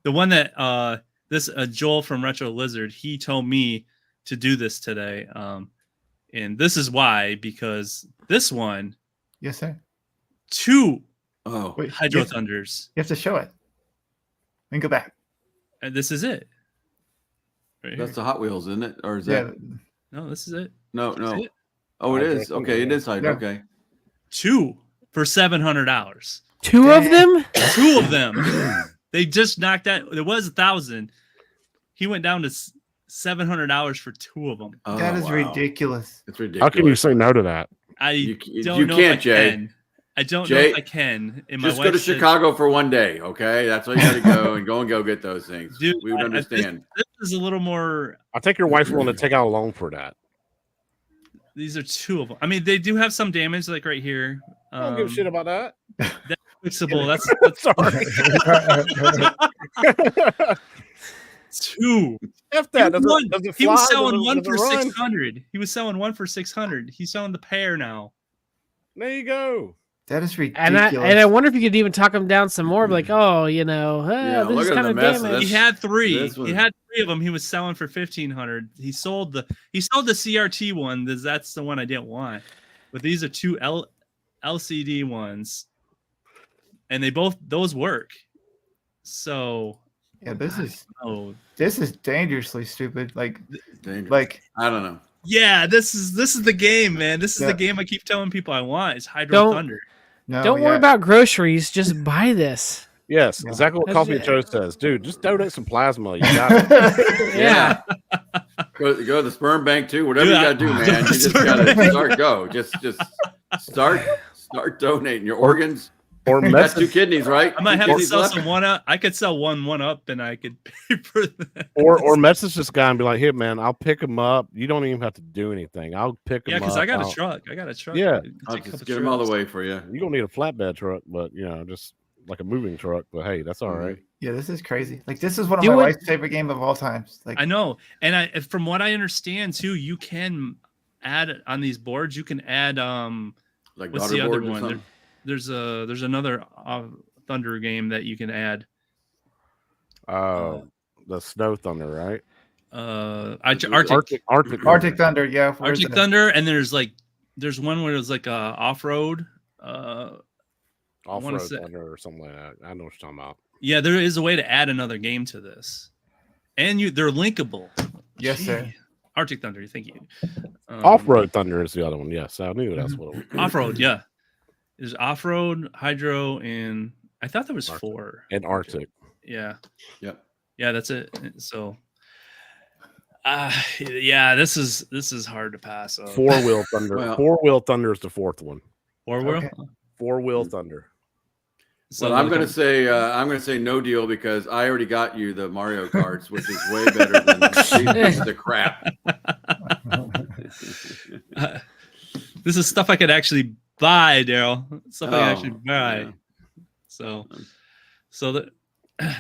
the one that this Joel from Retro Lizard? He told me to do this today, and this is why, because this one Yes, sir. 2 Oh, Wait, Hydro you Thunders, have to show it. And go back. and this is it. Right that's here. the Hot Wheels, isn't it? Or is Yeah. that No, this is it. no? That's it. Oh, it Hydro is. Thunder, Okay, it yeah. is Hydro. Yeah. Okay. 2 for $700. 2 of them? 2 of them. They just knocked that. It was 1,000. He went down to $700 for 2 of them. Oh, That is wow. ridiculous. It's ridiculous. How can you say no to that? I You don't know can't, if I Jay. can. I don't know Jay, if I can. And my Just wife go to said, Chicago for one day, okay? That's all you got to go and go get those things. Dude, We would understand. This is a little more. I think your wife's willing to take out a loan for that. These are 2 of them. I mean, they do have some damage, like right here. I don't give a shit about that. That's fixable. That's Sorry. 2. F that. Does One. it, does it He was fly? selling Does it- one does it for run? 600. He was selling one for 600. He's selling the pair now. There you go. That is ridiculous. And I wonder if you could even talk them down some more. Be like, oh, Yeah, this look is at kind the of mess of damage. He had 3. This one- He had 3 of them. He was selling for 1,500. He sold the CRT one. That's the one I didn't want. But these are 2 LCD ones, and those work. So Yeah, this is dangerously stupid. Dangerous. Like I don't know. yeah, this is the game, man. This is Yeah. the game I keep telling people I want. It's Hydro Don't- Thunder. no, Don't worry about groceries. Just buy this. Yes, Yeah. exactly what That's Coffee it. and Joe says. Dude, just donate some plasma. You got it. Yeah. Go to the sperm bank too. Whatever Yeah. you gotta do, man. You just Sperm gotta bank. start. Go. Just start donating your organs. Or That's message, 2 kidneys, right? I might 2 have to kidneys sell left? some one up. I could sell one up, and I could pay for that. or message this guy and be like, "Hey, man, I'll pick him up. You don't even have to do anything. I'll pick him Yeah, up. because I got a I'll- truck. I got a truck. Yeah. I'll Take a just couple get them all the trips. way for you. You don't need a flatbed truck, but just like a moving truck. But hey, that's all right. Yeah, this is crazy. Like this is one of Do my it- wife's favorite game of all times. Like I know, and from what I understand too, you can add on these boards. You can add Like what's the other daughter board or one? something. There's another Thunder game that you can add. The Snow Thunder, right? Arctic Thunder, yeah. where's Arctic it? Thunder, and there's one where it's like a off-road. Off-road say- Thunder or something like that. I know what you're talking about. Yeah, there is a way to add another game to this, and they're linkable. Yes, sir. Arctic Thunder, thank you. Off-road Thunder is the other one. Yes, I knew that's what it was. Off-road, yeah. There's off-road, hydro, and I thought there was Arctic. 4. And Arctic. Yeah. Yep. Yeah, that's it. So, yeah, this is hard to pass up. Four Wheel Thunder. Well- Four Wheel Thunder is the fourth one. Four wheel. Okay. Four Wheel Thunder. So Well, I'm gonna say no deal because I already got you the Mario Karts, which is way better than these pieces of crap. This is stuff I could actually buy, Daryl. Stuff I could actually buy. Yeah. So that,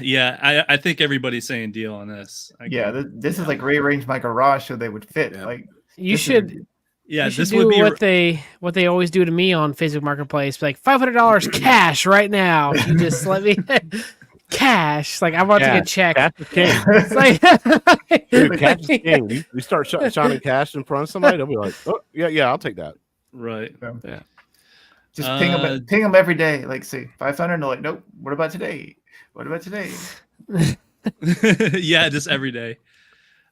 yeah, I think everybody's saying deal on this. Yeah, this is like rearrange my garage so they would fit. Yeah. Like You this is should ridiculous. Yeah, you should this do would be what they always do to me on Facebook Marketplace, like $500 cash right now. You just let me cash. Like I'm about to get checked. Cash is king. It's like, Dude, cash is king. You start shining cash in front of somebody, they'll be like, "Oh, yeah, I'll take that." right. Just ping them every day. Like, say 500. They're like, nope. What about today? What about today? Yeah, just every day.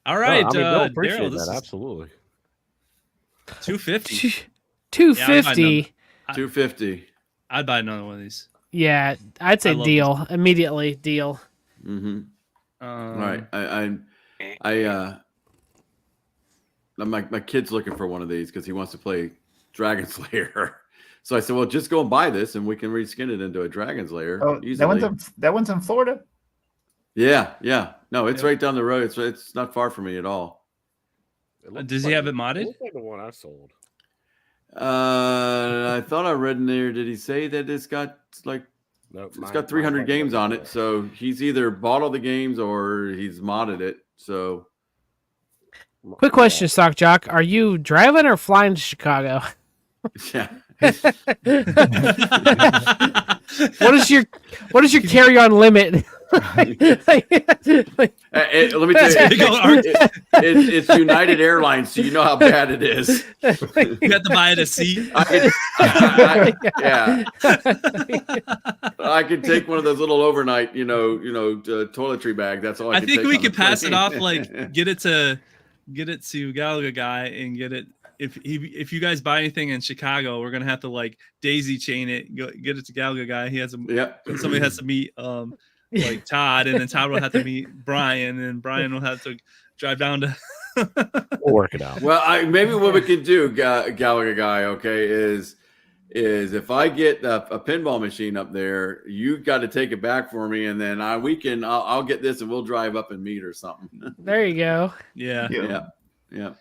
All right, No, I mean, they'll appreciate Daryl, this that. is Absolutely. 250. 250. 250. I'd buy another one of these. Yeah, I'd I say love deal immediately. Deal. Mm-hmm. Um, All right. My kid's looking for one of these because he wants to play Dragon Slayer. So I said, well, just go and buy this and we can reskin it into a Dragon Slayer. Oh, easily. that one's in Florida. Yeah. No, it's Yeah. right down the road. It's not far from me at all. It looks does he have it modded? It looks like the one I sold. I thought I read in there. Did he say that it's got like Nope, it's got 300 games on it? So he's either bought all the games or he's modded it. So Quick question, Stock Jock. Are you driving or flying to Chicago? yeah. What is your carry-on limit? Let me tell you, it's United Airlines, so you know how bad it is. You have to buy it a seat. Yeah, I could take one of those little overnight, toiletry bag. That's all I I can think take we on could the pass it plane. off, like get it to Galaga Guy and get it. If you guys buy anything in Chicago, we're gonna have to like daisy chain it, get it to Galaga Guy. He has a somebody has to meet like Todd, and then Todd will have to meet Brian, and Brian will have to drive down to. We'll work it out. Well, maybe what we can do, Gallagher Guy, okay, is if I get a pinball machine up there, you got to take it back for me, and then I'll get this, and we'll drive up and meet or something. There you go. Yeah. Yeah.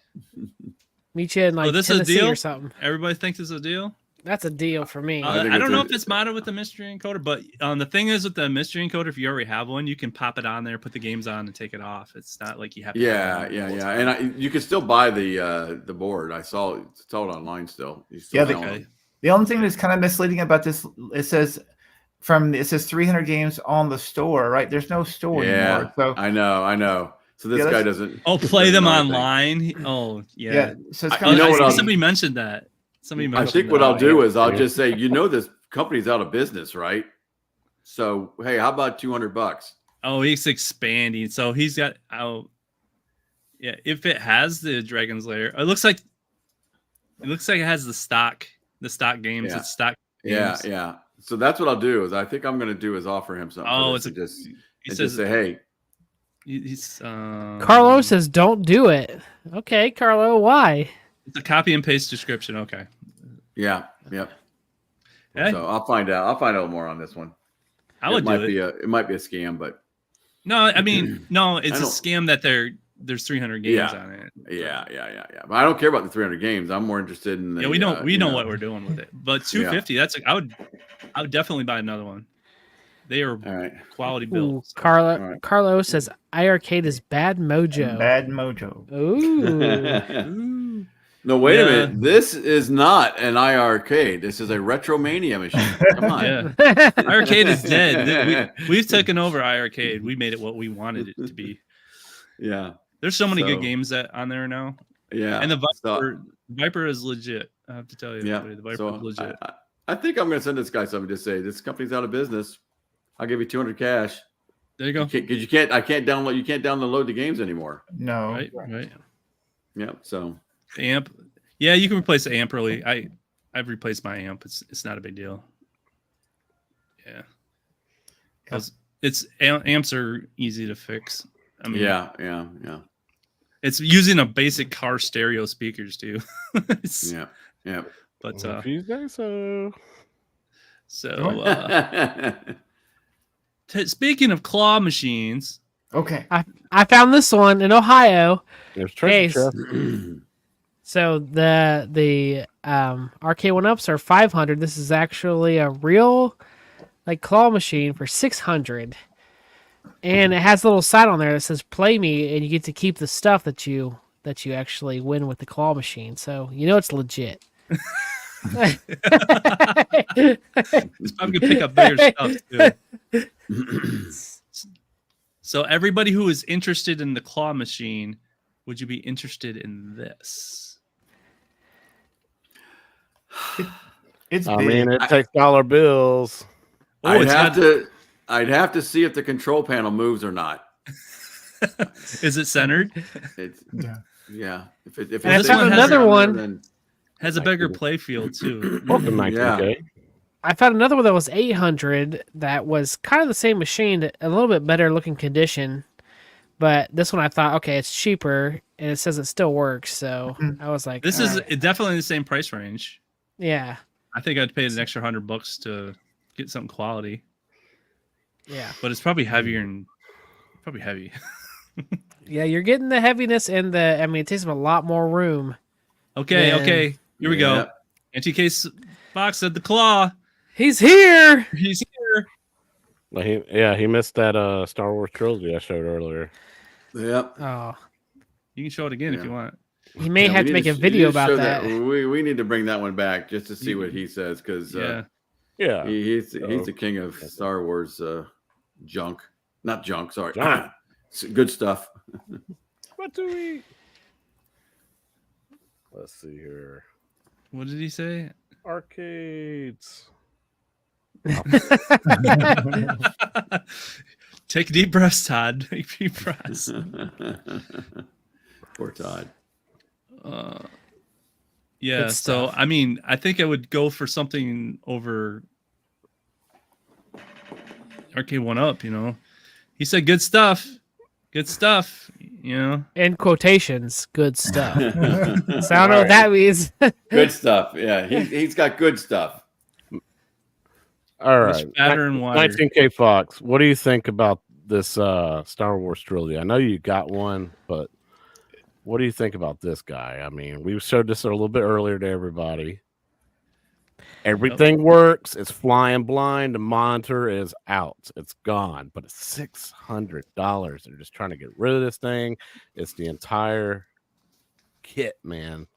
Meet you in like this is a Tennessee deal? or something. Everybody thinks it's a deal. That's a deal for me. I think I don't it's know a- if it's modded with the mystery encoder, but the thing is with the mystery encoder, if you already have one, you can pop it on there, put the games on, and take it off. It's not like you have to. Yeah. And you can still buy the board. I saw it online still. You still Yeah, own Okay. them. The only thing that's kind of misleading about this, it says 300 games on the store, right? There's no store anymore. So I know. So this Yeah, guy that's- doesn't. Oh, play doesn't them know anything. online. Oh, yeah, yeah. so it's I- kind you know of what I'll- Somebody mentioned that. Somebody I mentioned think what that. I'll do is I'll Yeah. just say, this company's out of business, right? So hey, how about $200? Oh, he's expanding. So he's got. Oh, yeah. If it has the Dragon's Lair, it looks like it has the stock games. Yeah. It's stock. Yeah. Games. So that's what I'll do. Is I think I'm going to do is offer him something. Oh, for it's this a. and just He and says just say, hey, he's. Carlos says, "Don't do it." Okay, Carlo, why? It's a copy and paste description. Okay. yeah, yep. Hey. So I'll find out. I'll find out more on this one. I would do it. It might be a scam, but No, I mean, no, it's I a don't- scam that there's 300 games Yeah. on it. yeah. But I don't care about the 300 games. I'm more interested in. Yeah, we know what we're doing with it. But 250, I would definitely buy another one. They are All right. quality Ooh, builds. Carlo. All right. Carlo says iArcade is bad mojo. bad mojo. Ooh. No, wait Yeah. a minute. This is not an IRK. This is a Retromania machine. Come on. Yeah. Arcade is dead. We've taken over iArcade. We made it what we wanted it to be. Yeah. There's so many So- good games that on there now. Yeah. And the So- Viper is legit. I have to tell you. yeah. everybody, the Viper So is legit. I think I'm going to send this guy something. Just say this company's out of business. I'll give you 200 cash. There you go. Because you can't download the games anymore. No. Right. Yeah. So The amp. Yeah, you can replace the amp early. I've replaced my amp. It's not a big deal. Yeah. amps are easy to fix. I mean, yeah. It's using a basic car stereo speakers too. Yeah. But If you say so. Speaking of claw machines, Okay. I found this one in Ohio. There's treasure Case. chest. So the RK 1-ups are 500. This is actually a real like claw machine for 600. And it has a little sign on there that says "Play me," and you get to keep the stuff that you actually win with the claw machine. So you know it's legit. I'm gonna pick up bigger stuff too. So everybody who is interested in the claw machine, would you be interested in this? It's I big. mean, it takes dollar bills. Oh, I'd have to see if the control panel moves or not. Is it centered? It's Yeah. If it And I this found one has another down one. there, then Has a bigger play field too. Welcome 19K. I found another one that was 800 that was kind of the same machine, a little bit better looking condition. But this one I thought, okay, it's cheaper, and it says it still works. So I was like, This all is right. definitely the same price range. Yeah. I think I'd pay an extra $100 to get something quality, Yeah. but it's probably heavier and probably heavy. Yeah, you're getting the heaviness and it takes up a lot more room. Okay, Yeah. okay. Here we go. Anti-case box said the claw. He's here. He's here. Well, he missed that Star Wars trilogy I showed earlier. Yep. Oh, You can show it again if Yeah. you want. he may have to make a video about that. We need to bring that one back just to see what he says because Yeah. he's the king of Star Wars junk. Not junk, sorry. Junk. Good stuff. What do we? Let's see here. What did he say? Arcades. Take deep breaths, Todd. Take deep breaths. Poor Todd. Yeah, Good so stuff. I mean, I think I would go for something over Arcade 1-up, you know. He said good stuff. Good stuff, you know. In quotations, good stuff. So I don't know All what right. that means. Good stuff. Yeah, he's got good stuff. All Much right. fatter and wider. 19K Fox. What do you think about this Star Wars trilogy? I know you got one, but what do you think about this guy? I mean, we showed this a little bit earlier to everybody. Everything works. It's flying blind. The monitor is out. It's gone. But it's $600. They're just trying to get rid of this thing. It's the entire kit, man.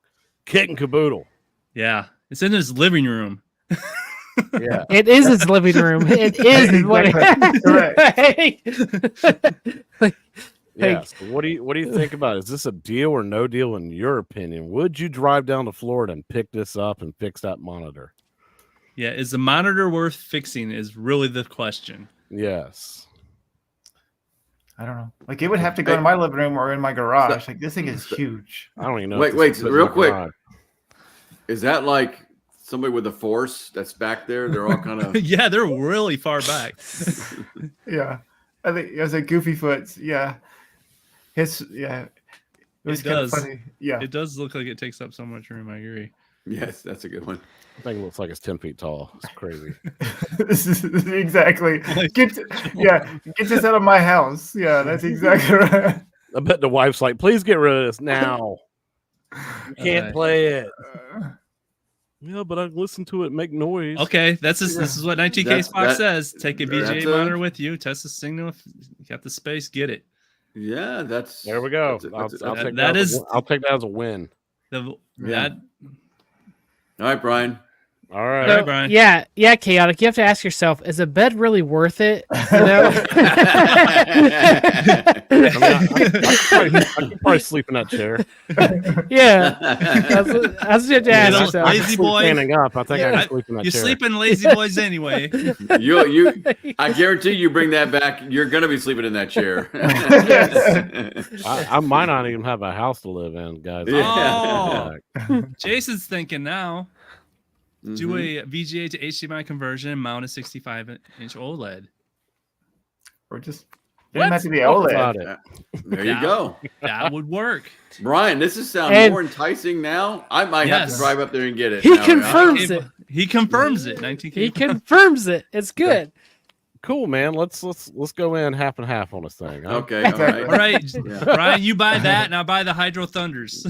Kit and caboodle. Yeah, it's in his living room. Yeah. It is his living room. It is what Yeah. So what do you think about it? Is this a deal or no deal in your opinion? Would you drive down to Florida and pick this up and fix that monitor? Yeah, is the monitor worth fixing is really the question. Yes. I don't know. Like it would have to go in my living room or in my garage. Like this thing is huge. I don't even know. Wait, if this wait, is put in real my quick. garage. Is that like somebody with a force that's back there? They're all kind of Yeah, they're really far back. Yeah. I think it was a Goofy Foot. Yeah. It was kind of does. funny. Yeah. It does look like it takes up so much room. I agree. yes, that's a good one. I think it looks like it's 10 feet tall. It's crazy. This is exactly. Get this out of my house. Yeah, that's exactly right. I bet the wife's like, please get rid of this now. You can't play it. Yeah, but I listen to it make noise. Okay, this is what 19K That's- Fox that- says. Take a that's VGA a- monitor with you, test the signal. If you got the space, get it. Yeah, that's There we go. that's I'll a- take that that. is- I'll take that as a win. The, Yeah. that, all right, Brian. All right. All right, Brian. Yeah, chaotic. You have to ask yourself: is a bed really worth it? You know? I could probably sleep in that chair. Yeah, that's what you have to ask know, yourself. lazy boy. Standing up, I think I Yeah. can sleep in that You chair. sleep in lazy boys anyway. you I guarantee you bring that back, you're gonna be sleeping in that chair. I might not even have a house to live in, guys. Oh. Jason's thinking now. Do Mhm. a VGA to HDMI conversion and mount a 65-inch OLED. Or just didn't have to be Talk OLED. about it. There you go. That would work. Brian, this is sound And- more enticing now. I might have to Yes. drive up there and get it. He now, confirms it. He confirms it. 19K. He confirms it. It's good. Cool, man. Let's go in half and half on this thing. Huh? Okay, all Exactly. All right. right, Brian, you buy that, and I buy the Hydro Thunders.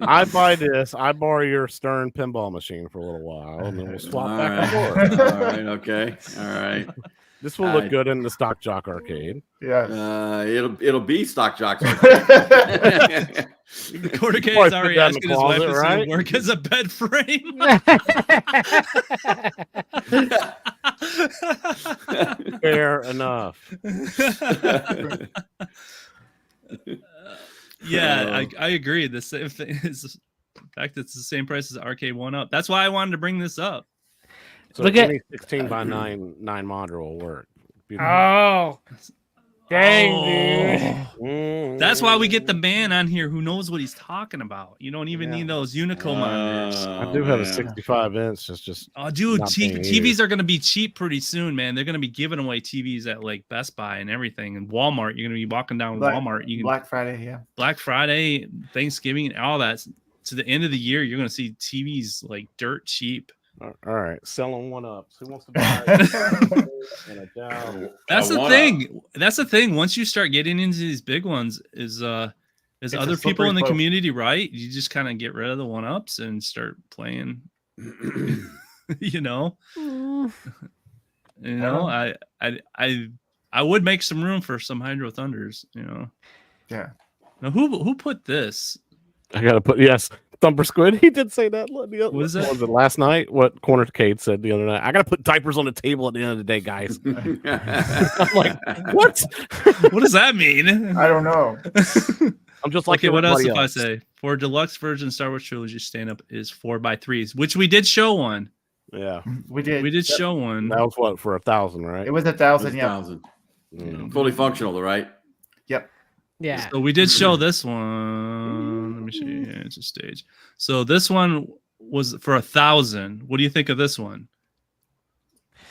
I buy this. I borrow your Stern pinball machine for a little while, and then we'll swap All back right. and forth. All right, okay. All right. This will look good in the Stock Jock arcade. Yeah. It'll be Stock Jocks. Quarter K Probably is put already that in the asking his wife closet, if it right? would work as a bed frame. Fair enough. Yeah, I agree. The same thing is the fact that it's the same price as Arcade 1-Up. That's why I wanted to bring this up. So Look at- any 16 by 9 module will work. Oh, dang, dude. That's why we get the man on here who knows what he's talking about. You don't even need those Unico monitors. I do have a 65 inch. It's just Oh, dude, not being TVs used. are going to be cheap pretty soon, man. They're going to be giving away TVs at like Best Buy and everything, and Walmart. You're going to be walking down Walmart. You can Black Friday, yeah. Black Friday, Thanksgiving, all that. To the end of the year, you're going to see TVs like dirt cheap. all right. Selling one up. Who wants to buy it? And a down. That's the 1-Up. thing. That's the thing. Once you start getting into these big ones, is a other people slippery in the slope. community, right? You just kind of get rid of the 1-Ups and start playing. You know. Mm. You know, I would make some room for some Hydro Thunders, you know. Yeah. Now who put this? I gotta put Thumper Squid. He did say that. Was it? Was it last night? What Corner Cade said the other night? I gotta put diapers on the table at the end of the day, guys. I'm like, what? What does that mean? I don't know. I'm just like Okay, what else everybody if I say? For deluxe version Star Wars trilogy stand up is 4x3s, which we did show one. Yeah, We did. We did show one. that was what for 1,000, right? It was 1,000, yeah. 1,000. Mm. Fully functional, though, right? Yeah. So we did show this one. Let me see. Yeah, it's a stage. So this one was for 1,000. What do you think of this one?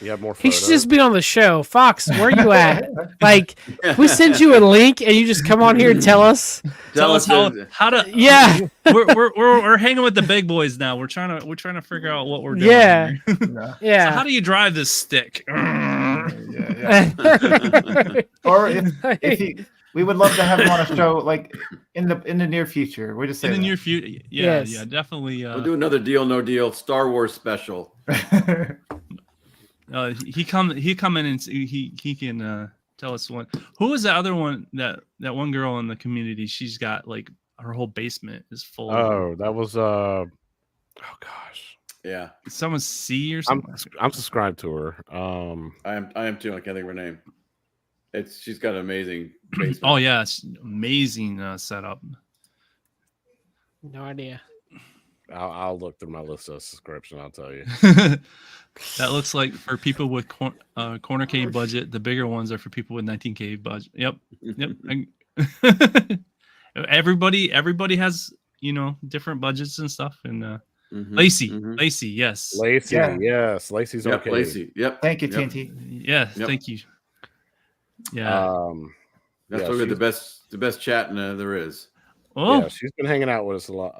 You have more He photos. should just be on the show. Fox, where you at? Like, we send you a link and you just come on here and tell us. Tell us how to. Yeah. We're hanging with the big boys now. We're trying to figure out what we're doing. Yeah. here. No. So Yeah. how do you drive this stick? Yeah. Or we would love to have him on a show like in the near future. We're just In saying the near future, yeah, Yes. yeah, definitely. We'll do another Deal No Deal Star Wars special. He come in and he can tell us one. Who was the other one that one girl in the community? She's got like her whole basement is full. Oh, that was oh gosh. Yeah, Someone C or something. I'm subscribed to her. I am too. I can't think of her name. She's got an amazing basement. Oh yeah, it's amazing setup. No idea. I'll look through my list of subscription. I'll tell you. That looks like for people with corner K budget. The bigger ones are for people with 19K budget. Yep. Everybody has different budgets and stuff. And Lacey, yes, Lacey, Yeah. yes, Lacey's Yep, okay. Lacey. Yep. Thank you, Yep. TNT. yeah, Yep. thank you. Yeah. That's Yeah, probably she's- the best chat there is. Oh, Yeah, she's been hanging out with us a lot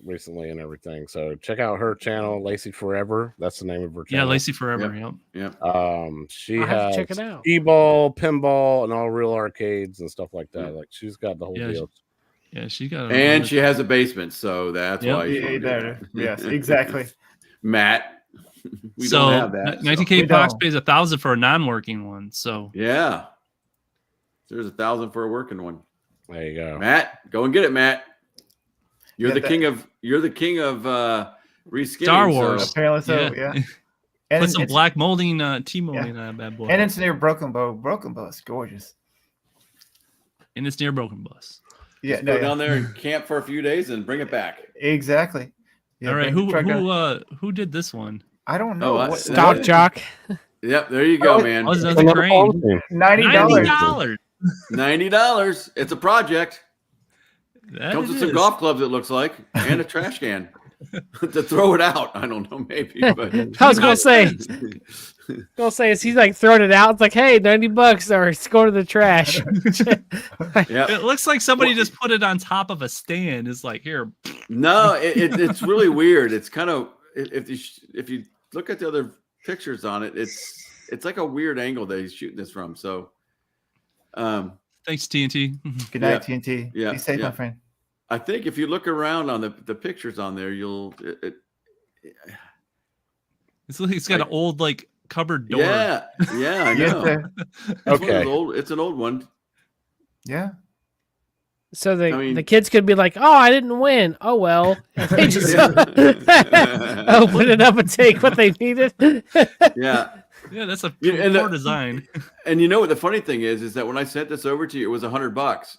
recently and everything. So check out her channel, Lacey Forever. That's the name of her yeah, channel. Lacey forever. Yep. She I'll have has to check it out. e-ball, pinball, and all real arcades and stuff like that. Yeah. Like she's got the whole Yeah, deal. Yeah, she got. a And really- she has a basement, so that's Yep. why. she Yeah, wanted there. it. Yes, exactly. Matt, we so don't have that. 19K We Fox don't. pays 1,000 for a non-working one. So Yeah. There's 1,000 for a working one. There you go. Matt, go and get it, Matt. You're Yeah, the king of reskinning. Star Wars. Apparently so, yeah. And Put some it's- black molding, T-molding on that bad boy. And it's near Broken Bow. Broken Bow is gorgeous. And it's near Broken Bus. Yeah, Go down there and camp for a few days and bring it back. exactly. Yeah, All right, bring the truck out. who did this one? I don't know. Oh, what, Stock Jock. Yep, there you go, Oh, man. Oh, that's a Another crane. phone thing. $90. $90. $90. It's a project. That Comes with it some is. golf clubs, it looks like, and a trash can. to throw it out. I don't know, maybe. But I was gonna say, is he like throwing it out? It's like, hey, $90, or it's going to the trash. yeah. It looks like somebody just put it on top of a stand. It's like, here. No, it's really weird. It's kind of if you look at the other pictures on it, it's like a weird angle that he's shooting this from. So, thanks, TNT. Good night, TNT. Yeah, Be safe, yeah. my friend. I think if you look around on the pictures on there, It's got an old like cupboard door. Yeah, I know. Okay. It's an old one. Yeah. So the kids could be like, "Oh, I didn't win. Oh well." And they just open it up and take what they needed. Yeah. Yeah, that's a poor design. And you know what the funny thing is that when I sent this over to you, it was $100.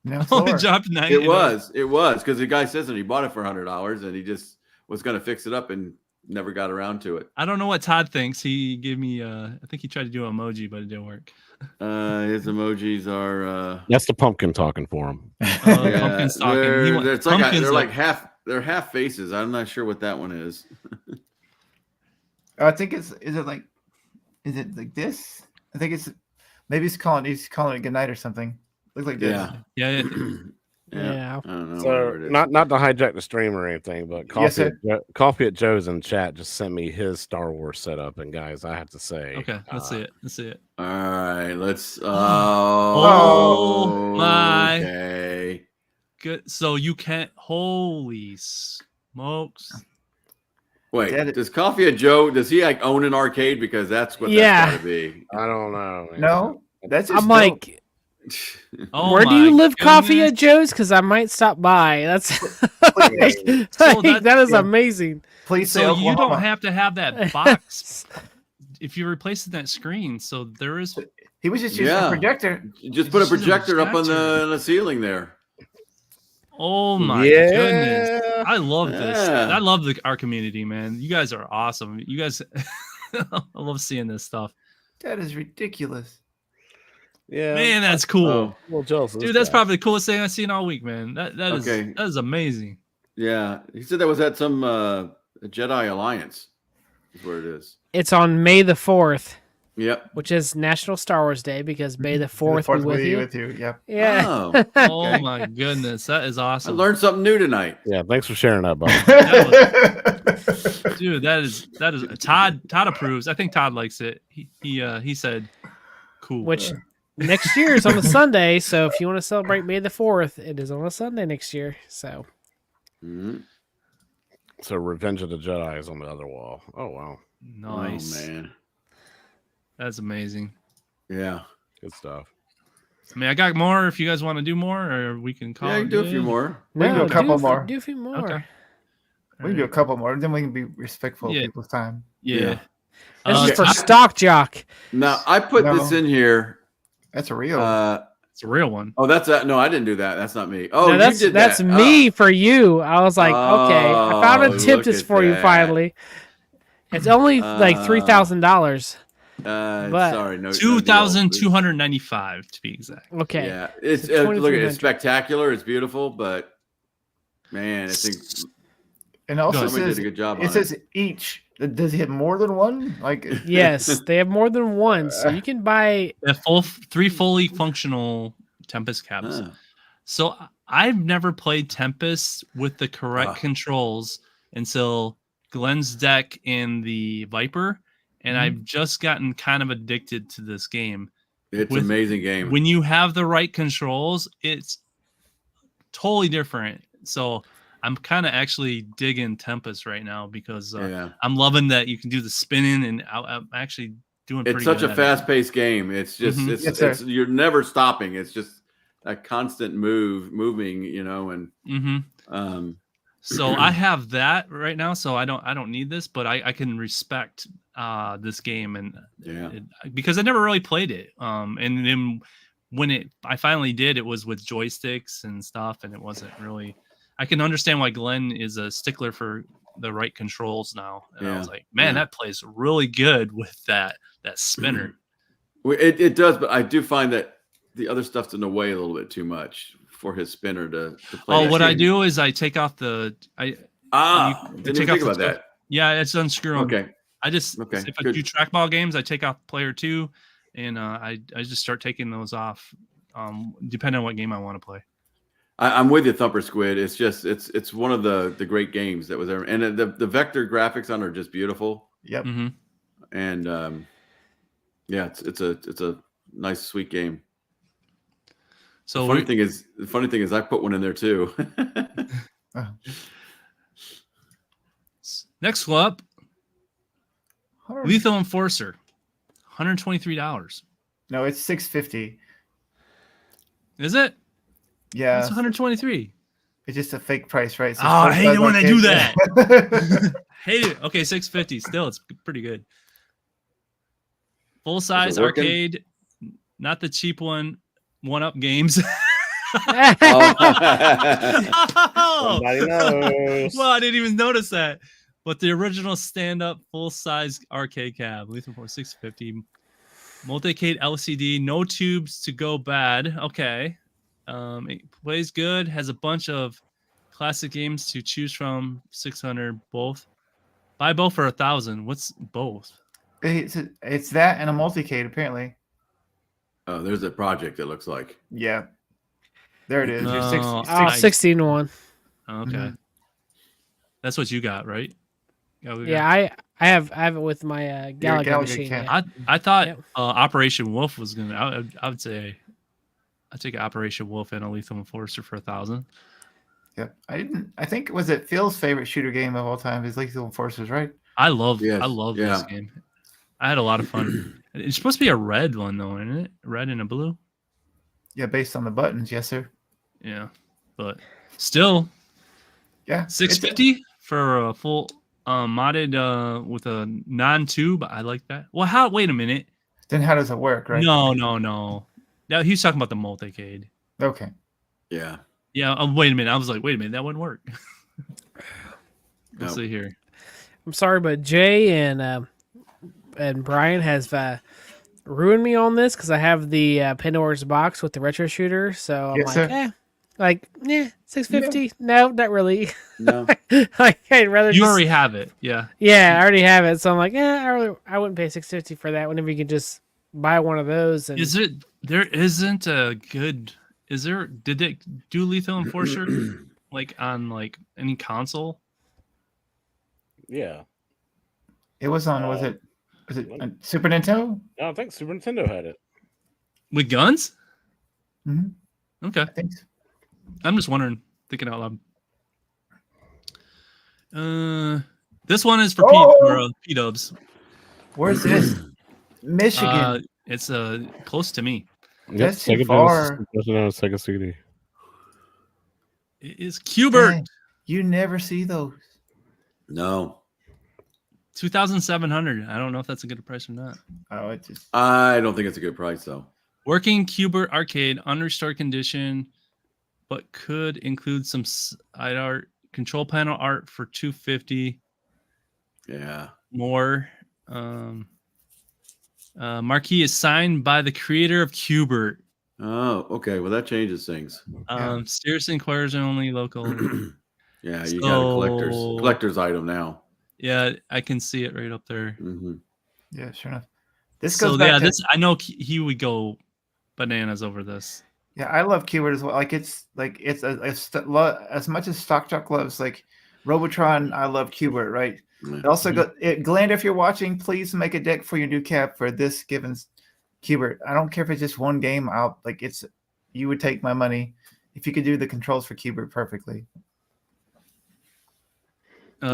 No, Only dropped 90. It was because the guy says that he bought it for $100 and he just was going to fix it up and never got around to it. I don't know what Todd thinks. He gave me I think he tried to do an emoji, but it didn't work. His emojis are that's the pumpkin talking for him. Pumpkin's talking. They're half faces. I'm not sure what that one is. I think is it like this? I think maybe he's calling it good night or something. Looks like this. Yeah. Yeah. I don't know. So not to hijack the stream or anything, but Coffee at Joe's in chat just sent me his Star Wars setup, and guys, I have to say, Okay, let's see it. All right, let's. Oh my. Okay. Good. So you can't. Holy smokes! Wait, does Coffee at Joe? Does he like own an arcade? Because that's what that's got to be. I don't know. Man. No, that's just I'm like. Oh, where do you live, Coffee at Joe's? Because I might stop by. That's that is amazing. Please say so Oklahoma. you don't have to have that box if you replace that screen. So there is. He was just using a projector. Just put a projector up on the ceiling there. Oh my goodness! I love this. I love our community, man. You guys are awesome. You guys, I love seeing this stuff. That is ridiculous. Yeah, man, that's cool. Well, jealous, dude. That's probably the coolest thing I've seen all week, man. That is amazing. Yeah, he said that was at some Jedi Alliance. Is where it is. It's on May the 4th. Yep. Which is National Star Wars Day because May the 4th be with you. Yep. Yeah. Oh my goodness, that is awesome. I learned something new tonight. Yeah, thanks for sharing that, buddy. Dude, that is Todd approves. I think Todd likes it. He said cool. Which next year is on a Sunday, so if you want to celebrate May the 4th, it is on a Sunday next year. So So Revenge of the Jedi is on the other wall. Oh wow. Nice. Oh man. That's amazing. Yeah. Good stuff. I mean, I got more if you guys want to do more, or we can call you can do a few more. We can do a couple more. Do a few more. Okay. We can do a couple more, then we can be respectful of people's time. Yeah. This is for Stock Jock. Now, I put this in here. That's a real. It's a real one. Oh, that's no, I didn't do that. That's not me. Oh, no, you did that's that. me for you. I was like, okay, I found a tip just for you finally. It's only like $3,000. Sorry, no. $2,295 to be exact. Okay. Yeah, it's look, it's spectacular. It's beautiful, but man, I think. And also somebody did a good job. It says each. Does he have more than one? Like yes, they have more than one, so you can buy three fully functional Tempest caps. So I've never played Tempest with the correct controls until Glenn's deck and the Viper, and I've just gotten kind of addicted to this game. It's an amazing game. When you have the right controls, it's totally different. So I'm kind of actually digging Tempest right now because I'm loving that you can do the spinning, and I'm actually doing pretty good. It's such a fast-paced game. It's just it's you're never stopping. It's just a constant moving, and so I have that right now, so I don't need this, but I can respect this game, and because I never really played it, and then when I finally did, it was with joysticks and stuff, and it wasn't really. I can understand why Glenn is a stickler for the right controls now, and I was like, man, that plays really good with that spinner. It does, but I do find that the other stuff's in the way a little bit too much for his spinner to play. Oh, what I do is I take off Didn't even think about that. Yeah, it's unscrew 'em. Okay. I just Okay, if I good. do trackball games, I take off player 2, and I just start taking those off, depending on what game I want to play. I'm with you, Thumper Squid. It's just it's one of the great games that was ever, and the vector graphics on it are just beautiful. Yep. Mm-hmm. And yeah, it's a nice sweet game. So the funny thing is I put one in there too. Next up, $100. Lethal Enforcer, $123. No, it's $650. Is it? Yeah, It's 123. it's just a fake price, right? So Oh, I it's hate it when they do $45. Hate it. Okay, 650. Still, it's pretty good. Full size working? arcade, not the cheap one. 1-Up Games. Oh, Somebody knows. well, I didn't even notice that. But the original stand-up full-size arcade cab, Lethal Force 650, multi-cade LCD, no tubes to go bad. Okay, it plays good. Has a bunch of classic games to choose from. 600 both. Buy both for 1,000. What's both? It's that and a multicade apparently. Oh, there's a project. It looks like. Yeah, there it is. Your No, Oh, 16 1. Okay, Mhm. that's what you got, right? Yeah, I have it with my Galaga Galaga machine. cat. Yeah. I thought Yep. Operation Wolf was gonna. I would say I'd take Operation Wolf and a Lethal Enforcer for 1,000. Yep. I think was it Phil's favorite shooter game of all time is Lethal Enforcers, right? I love Yes, this game. I had a lot of fun. It's supposed to be a red one though, isn't it? Red and a blue. Yeah, based on the buttons, yes, sir. Yeah, but still Yeah. 650 for a full modded with a non-tube. I like that. Well, wait a minute. Then how does it work, right? No. Now he's talking about the multicade. Okay. Yeah. Yeah. Wait a minute. I was like, wait a minute, that wouldn't work. Let's No. see here. I'm sorry, but Jay and Brian has ruined me on this because I have the Pandora's box with the retro shooter. So I'm Yes, sir. like, 650. No, not really. No. Like, I'd rather You just, already have it. Yeah. yeah, I already have it. So I'm like, I wouldn't pay 650 for that. Whenever you can just buy one of those. And Is it? There isn't a good. Is there? Did it do Lethal Enforcer like on like any console? Yeah. It was on. Was it on Super Nintendo? No, I think Super Nintendo had it. With guns? Mhm. Okay. I think so. I'm just wondering, thinking out loud. This one is for P-dubs. Where's this? Michigan. It's close to me. That's too Sega far. Genesis, Sega CD. It is Qbert. Man, you never see those. No. 2,700. I don't know if that's a good price or not. Oh, it just. I don't think it's a good price though. Working Qbert arcade, unrestored condition, but could include some side art, control panel art for 250 Yeah. more. Marquee is signed by the creator of Qbert. Oh, okay. Well, that changes things. Steers inquires only local. Yeah, you got a collector's item now. Yeah, I can see it right up there. Mm-hmm. Yeah, sure enough. This goes So back yeah, to, this I know he would go bananas over this. Yeah, I love Keyword as well. Like it's as much as Stock Talk loves like Robotron. I love Keyword, right? It also Glenn, if you're watching, please make a deck for your new cap for this given Keyword. I don't care if it's just one game. You would take my money if you could do the controls for Keyword perfectly.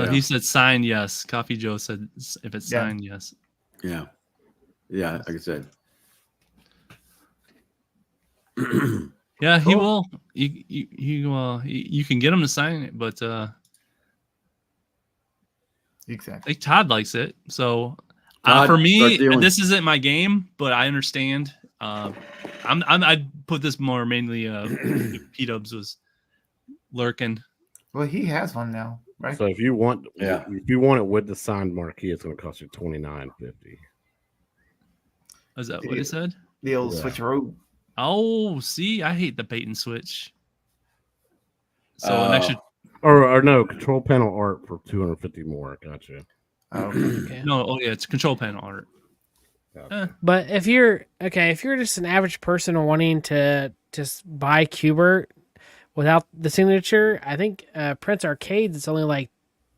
He said signed, yes. Coffee Joe said if it's signed, yes. Yeah. Yeah, like I said. Yeah, he will. You can get him to sign it, but Exactly. like Todd likes it. So Todd, for me, start dealing. this isn't my game, but I understand. I'd put this more mainly P-dubs was lurking. Well, he has one now, right? So if you want it with the signed marquee, it's going to cost you $29.50. Is that what it said? The old switcheroo. Oh, see, I hate the bait and switch. So an extra Or no, control panel art for 250 more. Gotcha. Oh, Okay. No, oh yeah, it's control panel art. But if you're just an average person wanting to just buy Qbert without the signature, I think Prince Arcades it's only like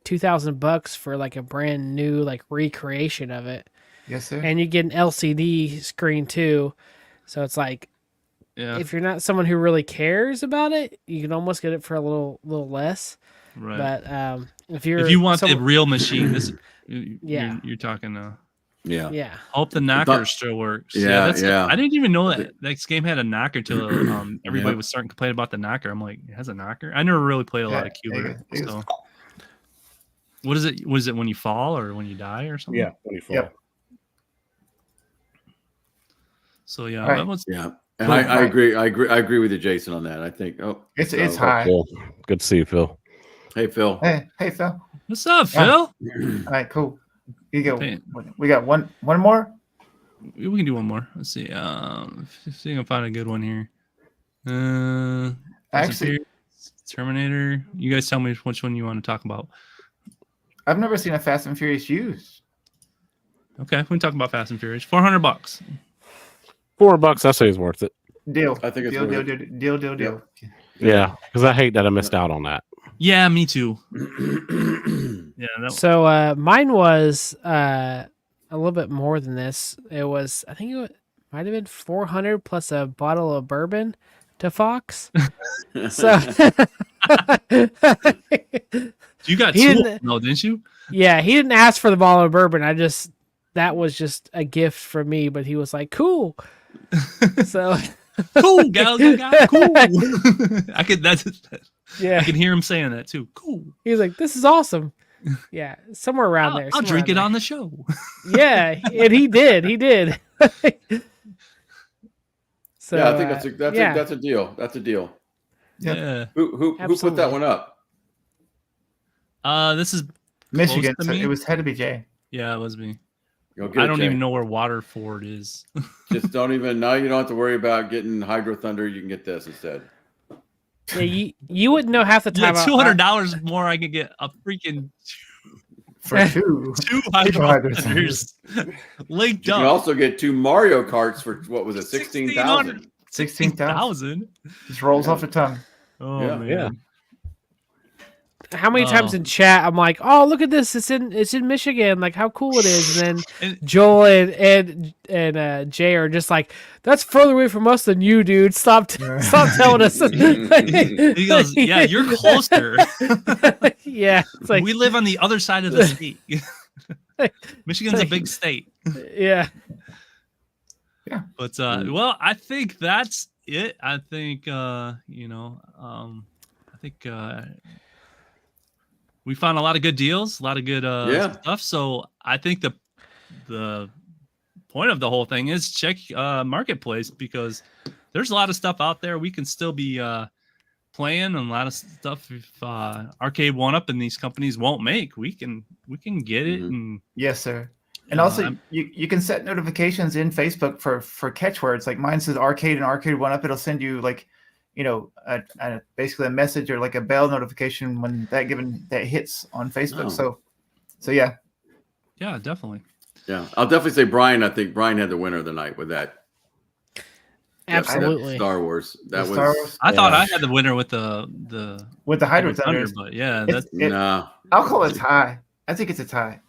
$2,000 for like a brand new like recreation of it, yes, sir. and you get an LCD screen too. So it's like Yeah, if you're not someone who really cares about it, you can almost get it for a little less. right. But if If you want the someone, real machine, this Yeah. you're talking. Yeah. yeah, Hope the knocker still works. Yeah, that's yeah. I didn't even know that this game had a knocker till everybody Yep. was starting to complain about the knocker. I'm like, it has a knocker. I never really played a lot of Qbert. it is. So, what is it? Was it when you fall or when you die or something? Yeah, 24. Yep. So yeah, All right. that was Yeah. And Cool. I agree. I agree with you, Jason, on that. I think. It's so- high. Phil. Good to see you, Phil. Hey, Phil. Hey, Phil. what's up, Yeah. Phil? All right, cool. You go. Hey. We got one more. We can do one more. Let's see. See if I can find a good one here. Fast and Actually, Furious, Terminator. You guys tell me which one you want to talk about. I've never seen a Fast and Furious used. Okay, we can talk about Fast and Furious. $400. $400, I say is worth it. Deal. I think it's deal. worth Deal. Yeah, because I hate that I missed out on that. Yeah, me too. Yeah, that, So mine was a little bit more than this. It was I think might have been 400 plus a bottle of bourbon to Fox. So you got He two. didn't- No, didn't you? yeah, he didn't ask for the bottle of bourbon. That was just a gift from me, but he was like, "Cool." So Cool, gal. Cool. I could. yeah, I can hear him saying that too. Cool. he was like, "This is awesome." Yeah, somewhere around there. I'll somewhere drink it around on the show. there. Yeah, and he did. So yeah, I think yeah. that's a deal. That's a deal. Yep. Yeah. Who put that Absolutely. one up? This is Michigan. Close to So me? it was had to be Jay. yeah, it was me. Go get I it, don't Jay. even know where Waterford is. Just don't even. Now you don't have to worry about getting Hydro Thunder. You can get this instead. Yeah, you wouldn't know half the Yeah, time. $200 more. I could get a freaking For two. two Hydro Hydro Thunders linked You can up. also get 2 Mario Karts for what was it, 16,000? 16,000. Just rolls off the tongue. Oh Yeah. man. Yeah. How many times in chat I'm like, "Oh, look at this! It's in Michigan. Like how cool it is!" And then And- Joel and Jay are just like, "That's further away from us than you, dude. Stop telling us." He goes, "Yeah, you're closer. Yeah, it's like we live on the other side of the state. Michigan's a big state." yeah. But well, I think that's it. I think we found a lot of good deals, a lot of good stuff. So I think the point of the whole thing is check Marketplace, because there's a lot of stuff out there. We can still be playing, and a lot of stuff if Arcade 1UP and these companies won't make. We can get it. And Yes, sir. And also, you can set notifications in Facebook for catchwords. Like mine says Arcade and Arcade 1UP. It'll send you like, basically a message or like a bell notification when that hits on Facebook. So yeah. Yeah, definitely. Yeah, I'll definitely say Brian. I think Brian had the winner of the night with that. Absolutely. Star Wars. That was. Star Wars. I thought I had the winner with the With the Hydro Thunder, Thunders. but yeah, It's- that's Nah. I'll call it a tie. I think it's a tie.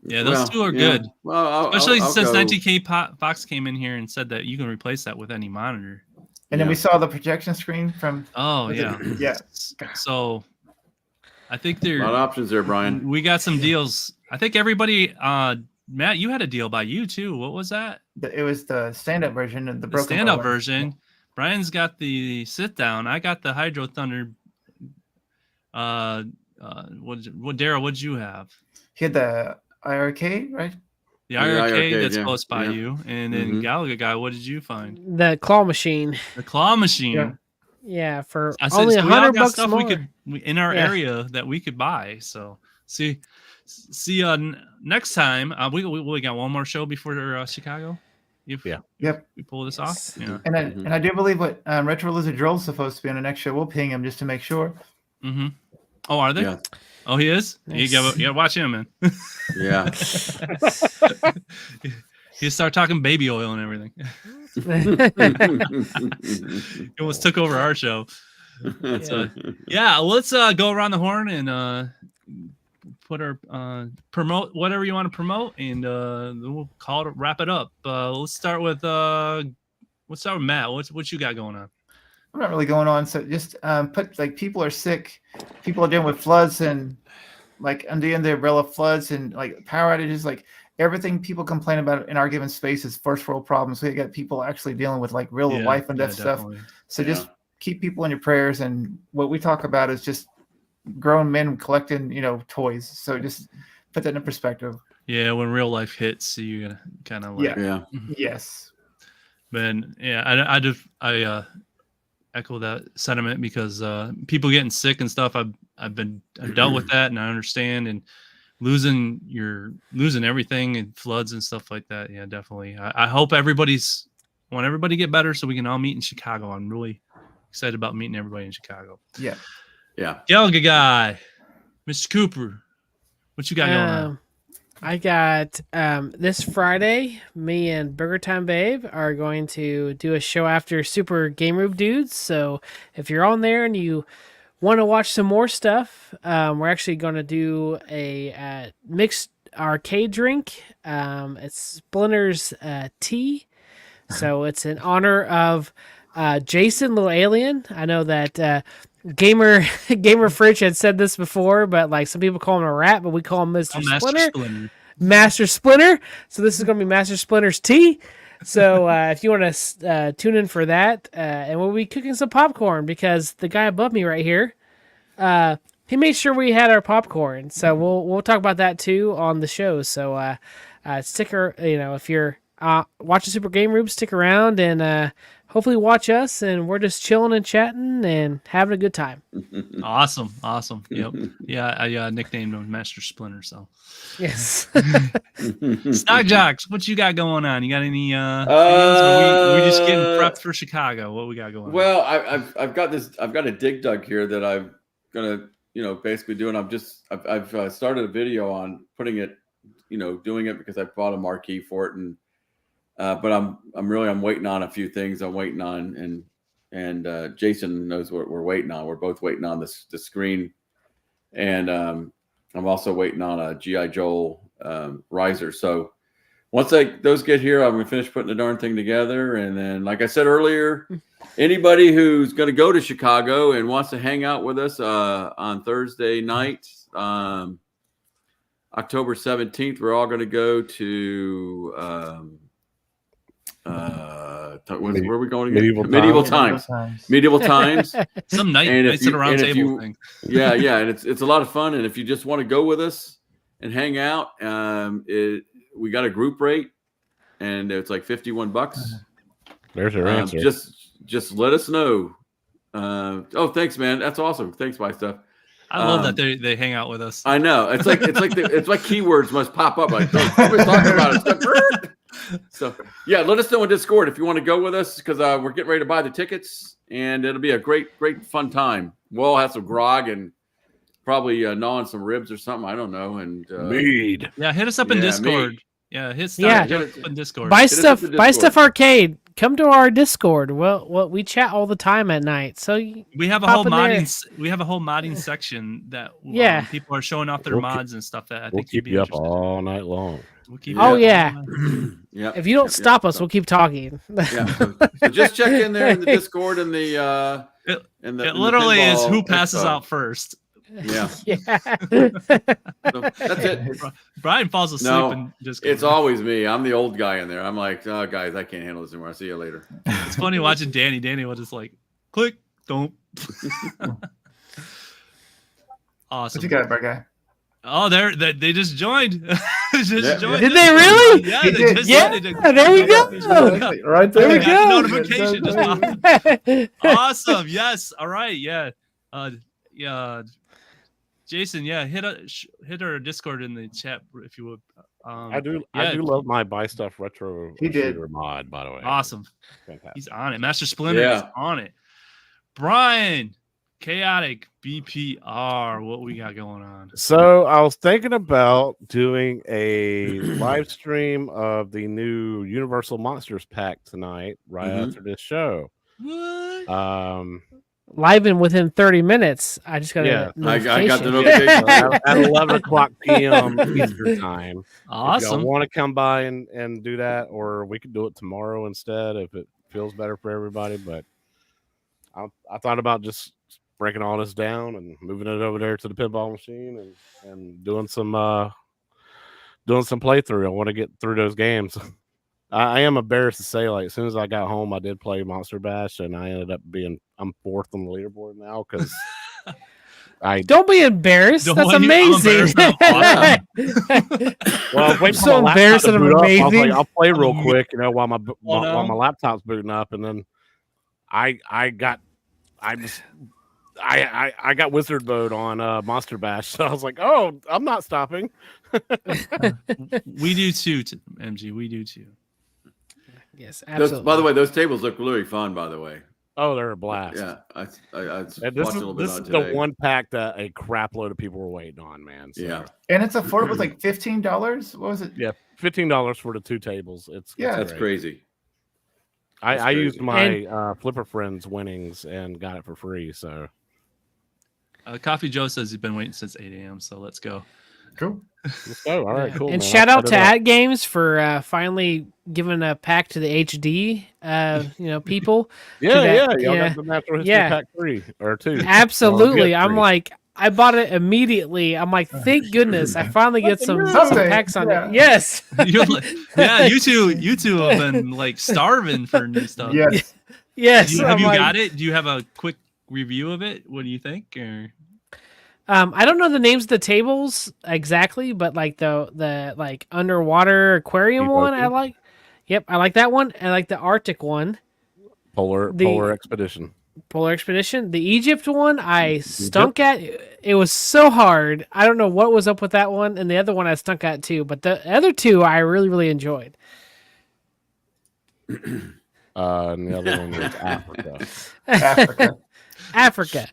yeah, those two are yeah. good. Well, Especially I'll since go- 19K Fox came in here and said that you can replace that with any monitor. And then Yeah. we saw the projection screen from. Oh was it- yeah, yeah. So I think A lot of options there, Brian. we got some deals. I think everybody. Matt, you had a deal by you too. What was that? It was the stand-up version and the The broken stand-up color. version. Brian's got the sit-down. I got the Hydro Thunder. What Daryl? What'd you have? He had the IRK, right? The Yeah, IRK IRK, that's yeah, close by yeah. you, and then Mhm. Galaga guy. What did you find? The claw machine. The claw machine. Yeah. Yeah, for I said only so we all got $100 stuff more. we in our Yeah. area that we could buy. So see next time. We got one more show before Chicago. If Yeah. Yep. we pull this off. Yeah. And I Mhm. and I do believe what Retro Lizard Droll's supposed to be on the next show. We'll ping him just to make sure. Mm-hmm. Oh, are they? Yeah. Oh, he is. Nice. You gotta watch him, man. Yeah. He start talking baby oil and everything. He almost took over our show. Yeah, let's go around the horn and put our promote whatever you want to promote, and then we'll wrap it up. Let's start with Matt. What you got going on? I'm not really going on. So just people are sick. People are dealing with floods and like under the umbrella floods and like power outages, like everything people complain about in our given space is first world problems. We got people actually dealing with like real life and death stuff. So just keep people in your prayers. And what we talk about is just grown men collecting, toys. So just put that in perspective. Yeah, when real life hits, you kind of like yes. But yeah, I echo that sentiment because people getting sick and stuff. I've dealt with that, and I understand. And losing everything and floods and stuff like that. Yeah, definitely. I hope everybody get better so we can all meet in Chicago. I'm really excited about meeting everybody in Chicago. Yeah. Gallagher guy, Mr. Cooper, what you got going on? I got this Friday, me and Burger Time Babe are going to do a show after Super Game Room Dudes. So if you're on there and you want to watch some more stuff, we're actually going to do a mixed arcade drink. It's Splinter's tea. So it's in honor of Jason, Little Alien. I know that Gamer Fridge had said this before, but like some people call him a rat, but we call him Mr. Splinter. Master Splinter. So this is going to be Master Splinter's tea. So if you want to tune in for that, and we'll be cooking some popcorn because the guy above me right here, he made sure we had our popcorn. So we'll talk about that too on the show. So if you're watching Super Game Room, stick around and hopefully watch us, and we're just chilling and chatting and having a good time. Awesome. Yep. Yeah, I nicknamed him Master Splinter. So yes. Stock Jocks, what you got going on? You got any things? We just getting prepped for Chicago. What we got going on? Well, I've got a dig dug here that I'm gonna basically do, and I've started a video on putting it, doing it because I bought a marquee for it, and but I'm waiting on a few things. I'm waiting on, and Jason knows what we're waiting on. We're both waiting on the screen, and I'm also waiting on a GI Joe riser. So once those get here, I'm gonna finish putting the darn thing together. And then, like I said earlier, anybody who's gonna go to Chicago and wants to hang out with us on Thursday night, October 17th, we're all gonna go to. Where are we going again? Medieval times. Some night sit around table thing. Yeah, and it's a lot of fun. And if you just want to go with us and hang out, we got a group rate, and it's like $51. There's your answer. Just let us know. Thanks, man. That's awesome. Thanks, my stuff. I love that they hang out with us. I know. It's like keywords must pop up. Like somebody's talking about it. So yeah, let us know in Discord if you want to go with us, because we're getting ready to buy the tickets, and it'll be a great fun time. We'll all have some grog and probably gnawing some ribs or something. I don't know. And mead. Yeah, hit us up in Discord. Mead. Yeah, hit us up in Discord. Buy stuff arcade. Come to our Discord. Well, we chat all the time at night. So we have a whole modding section that people are showing off their mods and stuff that I think keep you up all night long. Yeah. If you don't stop us, we'll keep talking. So just check in there in the Discord and it literally is who passes out first. Yeah. So that's it. Brian falls asleep and just it's always me. I'm the old guy in there. I'm like, oh, guys, I can't handle this anymore. I'll see you later. It's funny watching Danny. Danny will just like click, don't. Awesome. What you got, bro, guy? Oh, they just joined. Joined. Did they really? Yeah, they just there we go. Right there we go. Notification just popped. Awesome. Yes. All right. Yeah. Jason, hit our Discord in the chat if you would. I do love my Buy Stuff Retro mod, by the way. Awesome. Fantastic. He's on it. Master Splinter is on it. Brian, Chaotic BPR. What we got going on? So I was thinking about doing a live stream of the new Universal Monsters pack tonight, right after this show. What? Live in within 30 minutes. I just got Yeah, a notification. I got the notification. at 11 o'clock p.m. Eastern time. Awesome. If y'all want to come by and do that, or we could do it tomorrow instead if it feels better for everybody. But I thought about just breaking all this down and moving it over there to the pinball machine and doing some playthrough. I want to get through those games. I am embarrassed to say, like, as soon as I got home, I did play Monster Bash, and I ended up I'm fourth on the leaderboard now because Don't be embarrassed. That's amazing. Well, I'm so embarrassed that I'm amazing. I was like, I'll play real quick, while my laptop's booting up, and then I got wizard mode on Monster Bash, so I was like, oh, I'm not stopping. We do too, MG. We do too. Yes, absolutely. By the way, those tables look really fun. By the way, oh, they're a blast. Yeah, I this is the one pack that a crap load of people were waiting on, man. So. Yeah, and it's affordable. It's like $15. What was it? Yeah, $15 for the 2 tables. That's crazy. I used my Flipper Friends winnings and got it for free. So, Coffee Joe says he's been waiting since 8 a.m. So let's go. Cool. Let's go. All right, cool. And man. shout out to At Games for finally giving a pack to the HD, people. Yeah. Y'all got the Natural History pack 3 or 2. Absolutely. I'm like, I bought it immediately. I'm like, thank goodness I finally get some packs on it. Yes. You two have been like starving for new stuff. Yes. Yes. Have you got it? Do you have a quick review of it? What do you think? Or I don't know the names of the tables exactly, but like the like underwater aquarium one, I like. Yep, I like that one. I like the Arctic one. Polar Expedition. Polar Expedition. The Egypt one, I stunk at. It was so hard. I don't know what was up with that one, and the other one I stunk at too. But the other two, I really, really enjoyed. And the other one was Africa. Africa.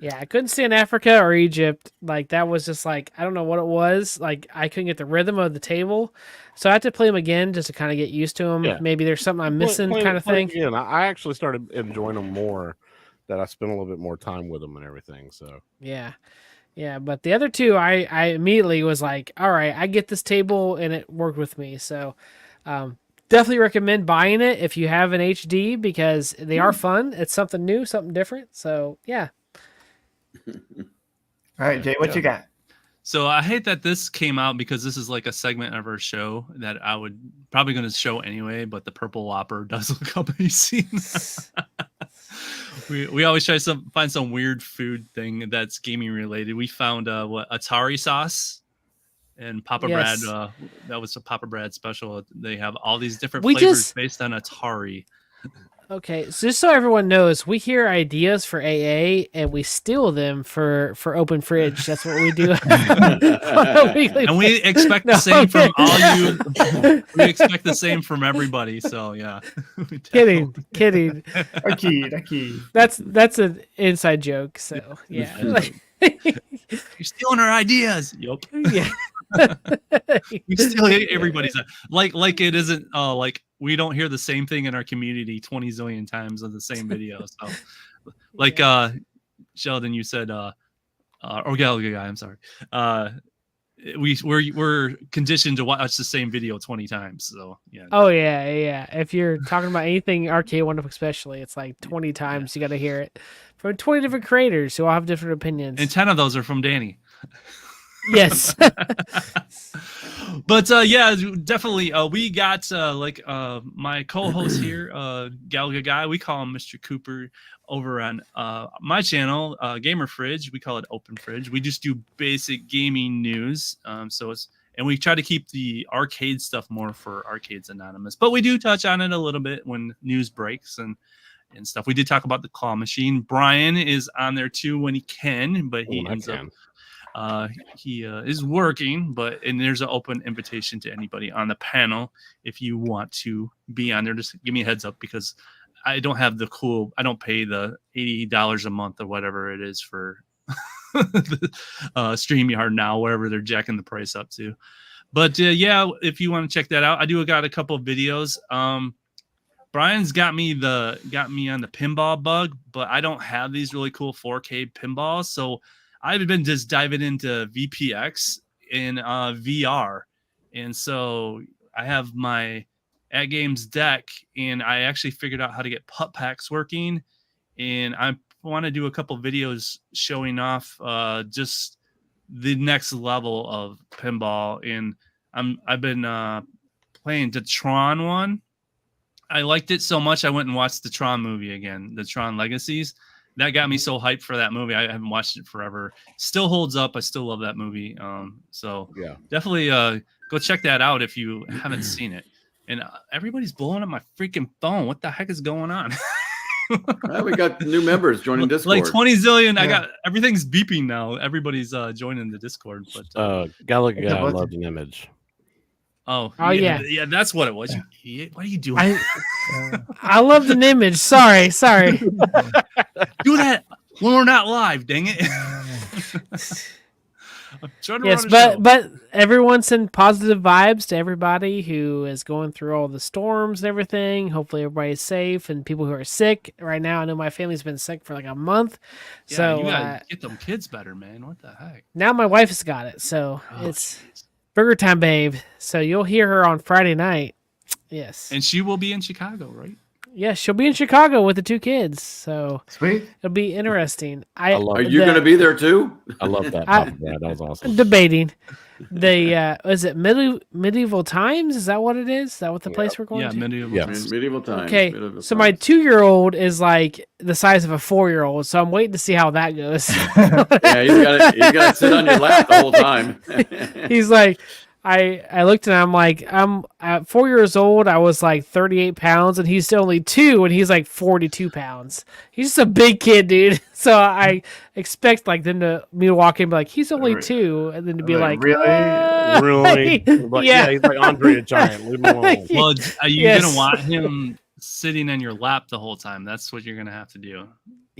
Yeah, I couldn't stand Africa or Egypt. Like, that was just like, I don't know what it was. Like, I couldn't get the rhythm of the table. So I had to play them again just to kind of get used to them. Yeah. Maybe there's something I'm missing kind of thing. Again. I actually started enjoying them more that I spent a little bit more time with them and everything. So yeah. But the other two, I immediately was like, all right, I get this table, and it worked with me. So definitely recommend buying it if you have an HD because they are fun. It's something new, something different. So yeah. All right, Jay, what you got? So I hate that this came out because this is like a segment of our show that I would probably going to show anyway, but the Purple Whopper does look amazing. we always try to find some weird food thing that's gaming related. We found Atari sauce and Papa Brad. That was a Papa Brad special. They have all these different flavors based on Atari. Okay, so just so everyone knows, we hear ideas for AA and we steal them for Open Fridge. That's what we do. And we expect the same from all you. We expect the same from everybody. So yeah. Kidding. Okay. That's an inside joke. So yeah. You're stealing our ideas. Yup. Yeah. We still hate everybody's like it isn't like we don't hear the same thing in our community 20 zillion times on the same video. So like Sheldon, you said or Gallagher guy, I'm sorry. We're conditioned to watch the same video 20 times. So yeah. Oh yeah. If you're talking about anything Arcade Wonderful especially, it's like 20 times you gotta hear it from 20 different creators who all have different opinions. And 10 of those are from Danny. Yes. But yeah, definitely we got my co-host here, Gallagher guy, we call him Mr. Cooper over on my channel, Gamer Fridge. We call it Open Fridge. We just do basic gaming news. And we try to keep the arcade stuff more for Arcades Anonymous, but we do touch on it a little bit when news breaks and stuff. We did talk about the claw machine. Brian is on there too when he can, but he ends up he is working, and there's an open invitation to anybody on the panel if you want to be on there. Just give me a heads up because I don't have the cool. I don't pay the $80 a month or whatever it is for StreamYard now, wherever they're jacking the price up to. But yeah, if you want to check that out, I do got a couple of videos. Brian's got me on the pinball bug, but I don't have these really cool 4K pinballs, so I've been just diving into VPX in VR, and so I have my At Games deck, and I actually figured out how to get putt packs working, and I want to do a couple videos showing off just the next level of pinball. And I've been playing the Tron one. I liked it so much I went and watched the Tron movie again, the Tron Legacies. That got me so hyped for that movie. I haven't watched it forever. Still holds up. I still love that movie. So yeah, definitely go check that out if you haven't seen it. And everybody's blowing up my freaking phone. What the heck is going on? Well, we got new members joining Discord. Like 20 zillion. Yeah. I got everything's beeping now. Everybody's joining the Discord. But Gallagher loved an image. Oh yeah, that's what it was. Yeah. You idiot. What are you doing? I loved an image. Sorry. Do that when we're not live. Dang it. I'm trying to yes, but everyone send positive vibes to everybody who is going through all the storms and everything. Hopefully everybody's safe, and people who are sick right now. I know my family's been sick for like a month. Yeah, so you gotta get them kids better, man. What the heck? Now my wife's got it, so it's burger time, babe. So you'll hear her on Friday night. Yes, and she will be in Chicago, right? Yeah, she'll be in Chicago with the two kids, so sweet. It'll be interesting. Are you going to be there too? I love that. That was awesome. Debating is it medieval times? Is that what it is? Is that what the place we're going to? Medieval times. Medieval times. Okay, medieval so times. my 2-year-old is like the size of a 4-year-old, so I'm waiting to see how that goes. Yeah, he's got to sit on your lap the whole time. He's like. I looked and I'm like, I'm at 4 years old. I was like 38 pounds and he's still only 2 and he's like 42 pounds. He's just a big kid, dude. So I expect like me to walk in and be like, he's only 2. And then to be like really? Yeah, he's like Andre the Giant. Leave him alone. Well, are you going to want him sitting in your lap the whole time? That's what you're going to have to do.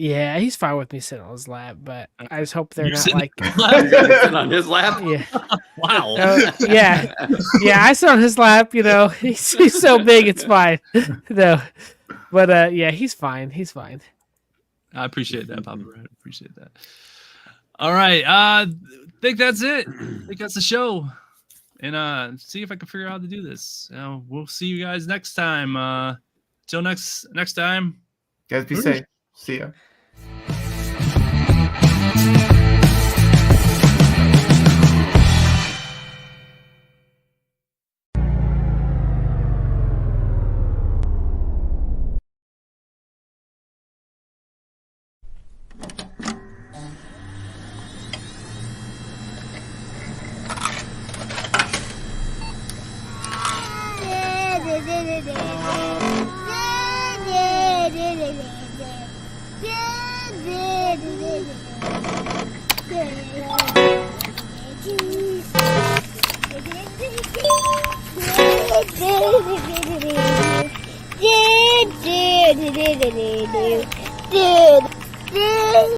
Yeah, he's fine with me sitting on his lap, but I just hope they're not like sitting on his lap. Yeah. Wow. Yeah. I sit on his lap. You know, he's so big, it's fine. No, but yeah, he's fine. He's fine. I appreciate that, Papa Red. Appreciate that. All right, I think that's it. I think that's the show. And see if I can figure out how to do this. We'll see you guys next time. Till next time. Guys, be safe. See ya.